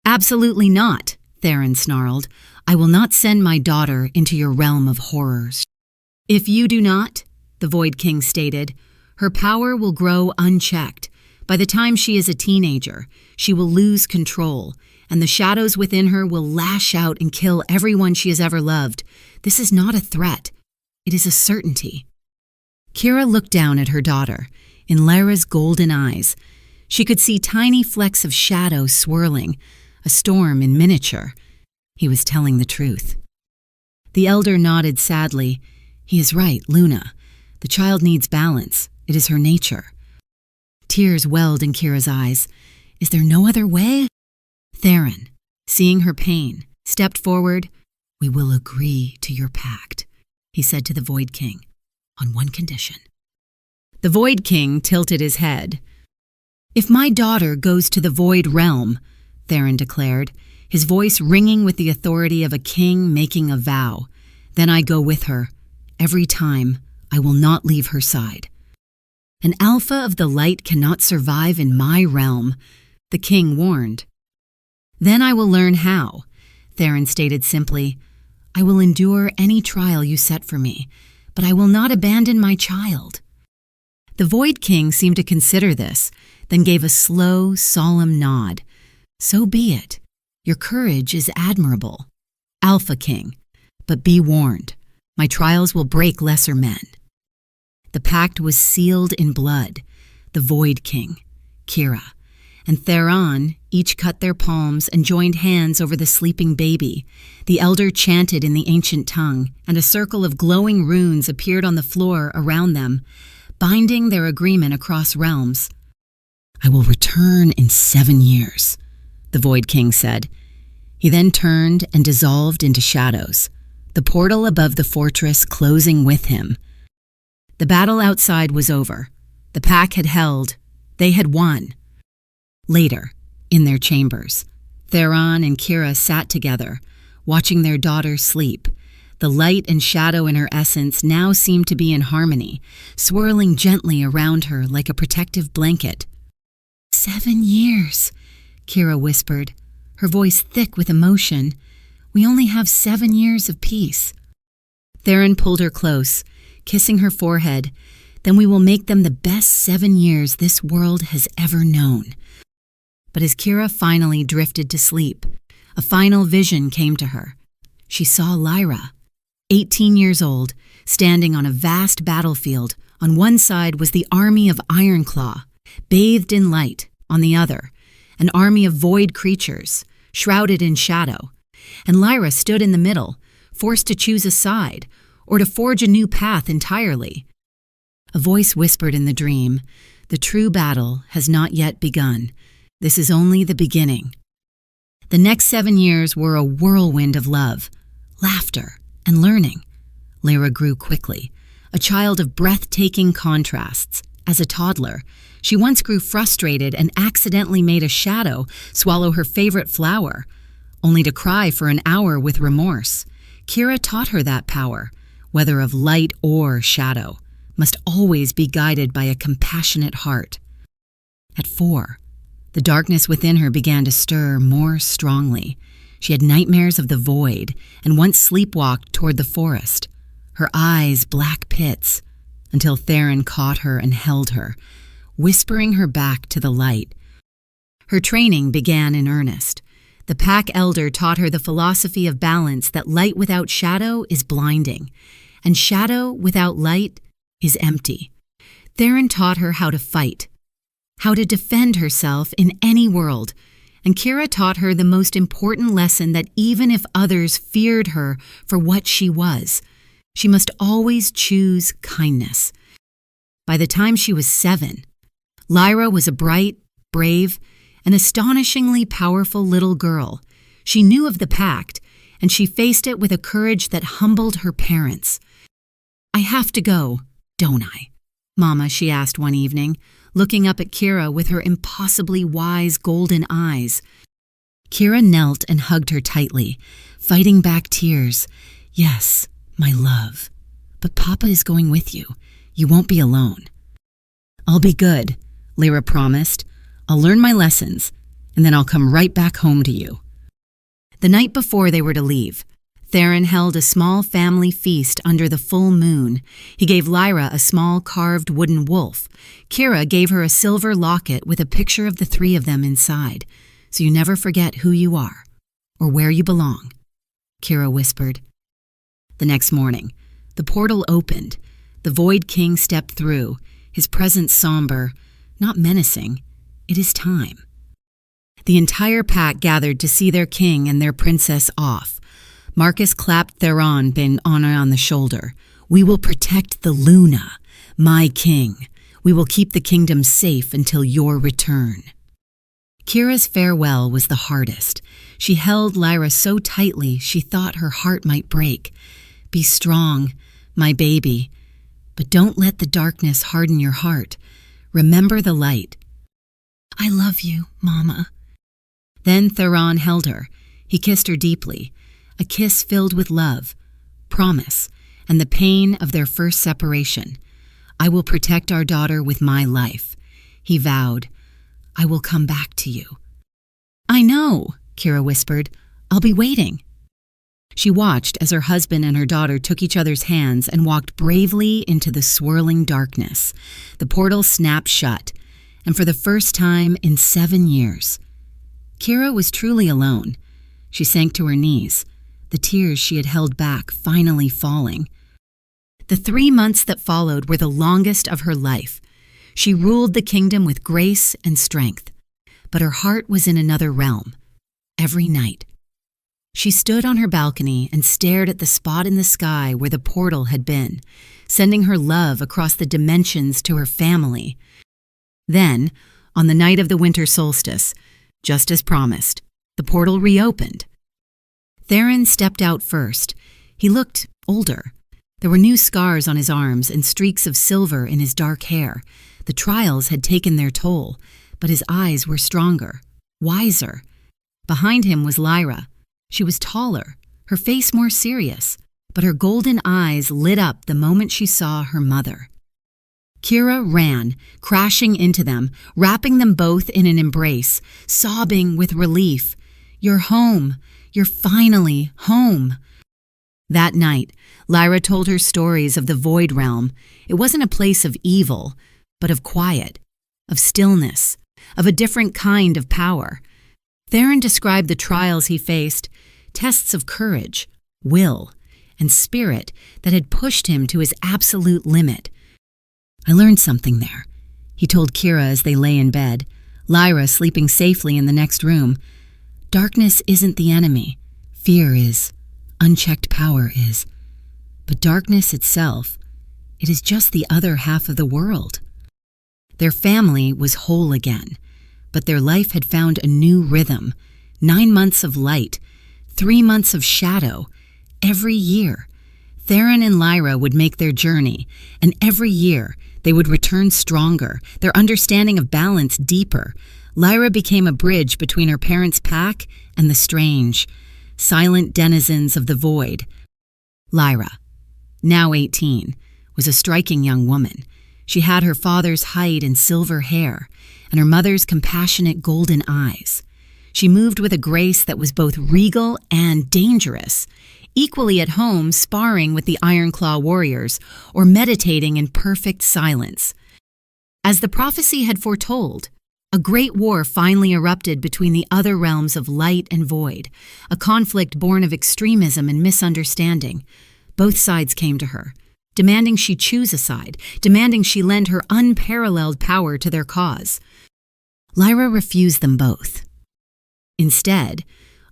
Absolutely not, Theron snarled. "I will not send my daughter into your realm of horrors." "If you do not," the Void King stated, "her power will grow unchecked. By the time she is a teenager, she will lose control, and the shadows within her will lash out and kill everyone she has ever loved. This is not a threat. It is a certainty." Kira looked down at her daughter. In Lyra's golden eyes, she could see tiny flecks of shadow swirling, a storm in miniature. He was telling the truth. The elder nodded sadly. "He is right, Luna. The child needs balance. It is her nature." Tears welled in Kira's eyes. "Is there no other way?" Theron, seeing her pain, stepped forward. "We will agree to your pact," he said to the Void King, "on one condition." The Void King tilted his head. "If my daughter goes to the Void Realm," Theron declared, his voice ringing with the authority of a king making a vow, "then I go with her. Every time, I will not leave her side. An alpha of the light cannot survive in my realm," the king warned. "Then I will learn how," Theron stated simply. "I will endure any trial you set for me, but I will not abandon my child." The Void King seemed to consider this, then gave a slow, solemn nod. "So be it. Your courage is admirable, Alpha King, but be warned, my trials will break lesser men." The pact was sealed in blood. The Void King, Kira, and Theron each cut their palms and joined hands over the sleeping baby. The elder chanted in the ancient tongue, and a circle of glowing runes appeared on the floor around them, binding their agreement across realms. "I will return in 7 years," the Void King said. He then turned and dissolved into shadows, the portal above the fortress closing with him. The battle outside was over. The pack had held. They had won. Later, in their chambers, Theron and Kira sat together, watching their daughter sleep. The light and shadow in her essence now seemed to be in harmony, swirling gently around her like a protective blanket. 7 years, Kira whispered, her voice thick with emotion. "We only have 7 years of peace." Theron pulled her close, kissing her forehead. "Then we will make them the best 7 years this world has ever known." But as Kira finally drifted to sleep, a final vision came to her. She saw Lyra, 18 years old, standing on a vast battlefield. On one side was the army of Ironclaw, bathed in light. On the other, an army of void creatures, shrouded in shadow. And Lyra stood in the middle, forced to choose a side, or to forge a new path entirely. A voice whispered in the dream, "The true battle has not yet begun. This is only the beginning." The next 7 years were a whirlwind of love, laughter, and learning. Lyra grew quickly, a child of breathtaking contrasts. As a toddler, she once grew frustrated and accidentally made a shadow swallow her favorite flower, only to cry for an hour with remorse. Kira taught her that power, whether of light or shadow, must always be guided by a compassionate heart. At 4, the darkness within her began to stir more strongly. She had nightmares of the void and once sleepwalked toward the forest, her eyes black pits, until Theron caught her and held her, whispering her back to the light. Her training began in earnest. The pack elder taught her the philosophy of balance, that light without shadow is blinding, and shadow without light is empty. Theron taught her how to fight, how to defend herself in any world, and Kira taught her the most important lesson, that even if others feared her for what she was, she must always choose kindness. By the time she was 7, Lyra was a bright, brave, and astonishingly powerful little girl. She knew of the pact, and she faced it with a courage that humbled her parents. "I have to go, don't I, Mama?" she asked one evening, looking up at Kira with her impossibly wise golden eyes. Kira knelt and hugged her tightly, fighting back tears. "Yes, my love, but Papa is going with you. You won't be alone." "I'll be good," Lyra promised. "I'll learn my lessons, and then I'll come right back home to you." The night before they were to leave, Theron held a small family feast under the full moon. He gave Lyra a small carved wooden wolf. Kira gave her a silver locket with a picture of the three of them inside, so you never forget who you are or where you belong, Kira whispered. The next morning, the portal opened. The Void King stepped through, his presence somber, not menacing. It is time. The entire pack gathered to see their king and their princess off. Marcus clapped Theron bin Honor on the shoulder. We will protect the Luna, my king. We will keep the kingdom safe until your return. Kira's farewell was the hardest. She held Lyra so tightly she thought her heart might break. Be strong, my baby, but don't let the darkness harden your heart. Remember the light. I love you, Mama. Then Theron held her. He kissed her deeply, a kiss filled with love, promise, and the pain of their first separation. I will protect our daughter with my life. He vowed, I will come back to you. I know, Kira whispered. I'll be waiting. She watched as her husband and her daughter took each other's hands and walked bravely into the swirling darkness. The portal snapped shut, and for the first time in 7 years, Kira was truly alone. She sank to her knees, the tears she had held back finally falling. The 3 months that followed were the longest of her life. She ruled the kingdom with grace and strength, but her heart was in another realm. Every night, she stood on her balcony and stared at the spot in the sky where the portal had been, sending her love across the dimensions to her family. Then, on the night of the winter solstice, just as promised, the portal reopened. Theron stepped out first. He looked older. There were new scars on his arms and streaks of silver in his dark hair. The trials had taken their toll, but his eyes were stronger, wiser. Behind him was Lyra. She was taller, her face more serious, but her golden eyes lit up the moment she saw her mother. Kira ran, crashing into them, wrapping them both in an embrace, sobbing with relief. You're home. You're finally home. That night, Lyra told her stories of the Void Realm. It wasn't a place of evil, but of quiet, of stillness, of a different kind of power. Theron described the trials he faced, tests of courage, will, and spirit that had pushed him to his absolute limit. I learned something there, he told Kira as they lay in bed, Lyra sleeping safely in the next room. Darkness isn't the enemy. Fear is. Unchecked power is. But darkness itself, it is just the other half of the world. Their family was whole again, but their life had found a new rhythm. 9 months of light, 3 months of shadow, every year. Theron and Lyra would make their journey, and every year they would return stronger, their understanding of balance deeper. Lyra became a bridge between her parents' pack and the strange, silent denizens of the void. Lyra, now 18, was a striking young woman. She had her father's height and silver hair, and her mother's compassionate golden eyes. She moved with a grace that was both regal and dangerous, equally at home sparring with the Ironclaw warriors or meditating in perfect silence. As the prophecy had foretold, a great war finally erupted between the other realms of light and void, a conflict born of extremism and misunderstanding. Both sides came to her, demanding she choose a side, demanding she lend her unparalleled power to their cause. Lyra refused them both. Instead,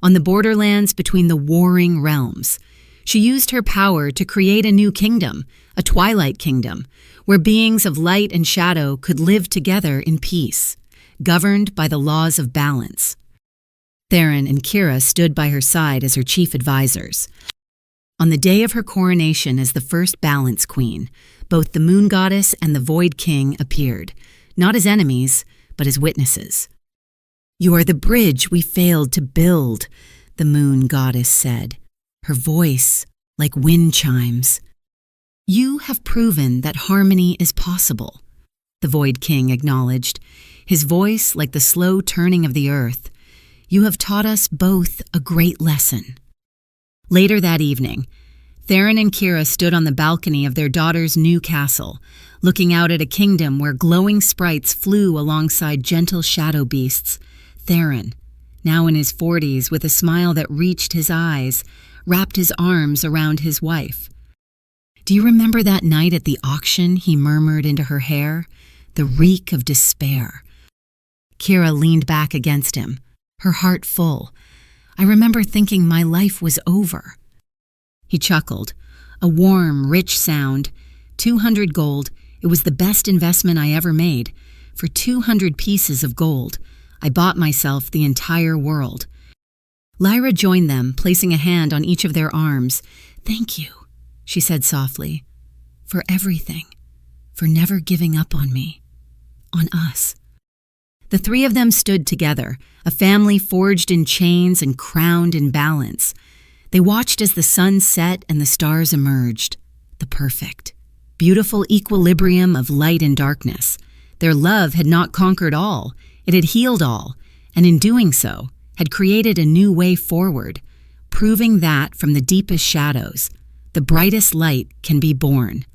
on the borderlands between the warring realms, she used her power to create a new kingdom, a twilight kingdom, where beings of light and shadow could live together in peace, governed by the laws of balance. Theron and Kira stood by her side as her chief advisors. On the day of her coronation as the first Balance Queen, both the Moon Goddess and the Void King appeared, not as enemies, but as witnesses. You are the bridge we failed to build, the Moon Goddess said, her voice like wind chimes. You have proven that harmony is possible, the Void King acknowledged, his voice like the slow turning of the earth. You have taught us both a great lesson." Later that evening, Theron and Kira stood on the balcony of their daughter's new castle, looking out at a kingdom where glowing sprites flew alongside gentle shadow beasts. Theron, now in his 40s with a smile that reached his eyes, wrapped his arms around his wife. "Do you remember that night at the auction?" he murmured into her hair. "The reek of despair." Kira leaned back against him, her heart full. "I remember thinking my life was over." He chuckled, a warm, rich sound. 200 gold, it was the best investment I ever made. For 200 pieces of gold, I bought myself the entire world. Lyra joined them, placing a hand on each of their arms. "Thank you," she said softly, "for everything, for never giving up on me, on us." The three of them stood together, a family forged in chains and crowned in balance. They watched as the sun set and the stars emerged. The perfect, beautiful equilibrium of light and darkness. Their love had not conquered all, it had healed all, and in doing so, had created a new way forward, proving that from the deepest shadows, the brightest light can be born.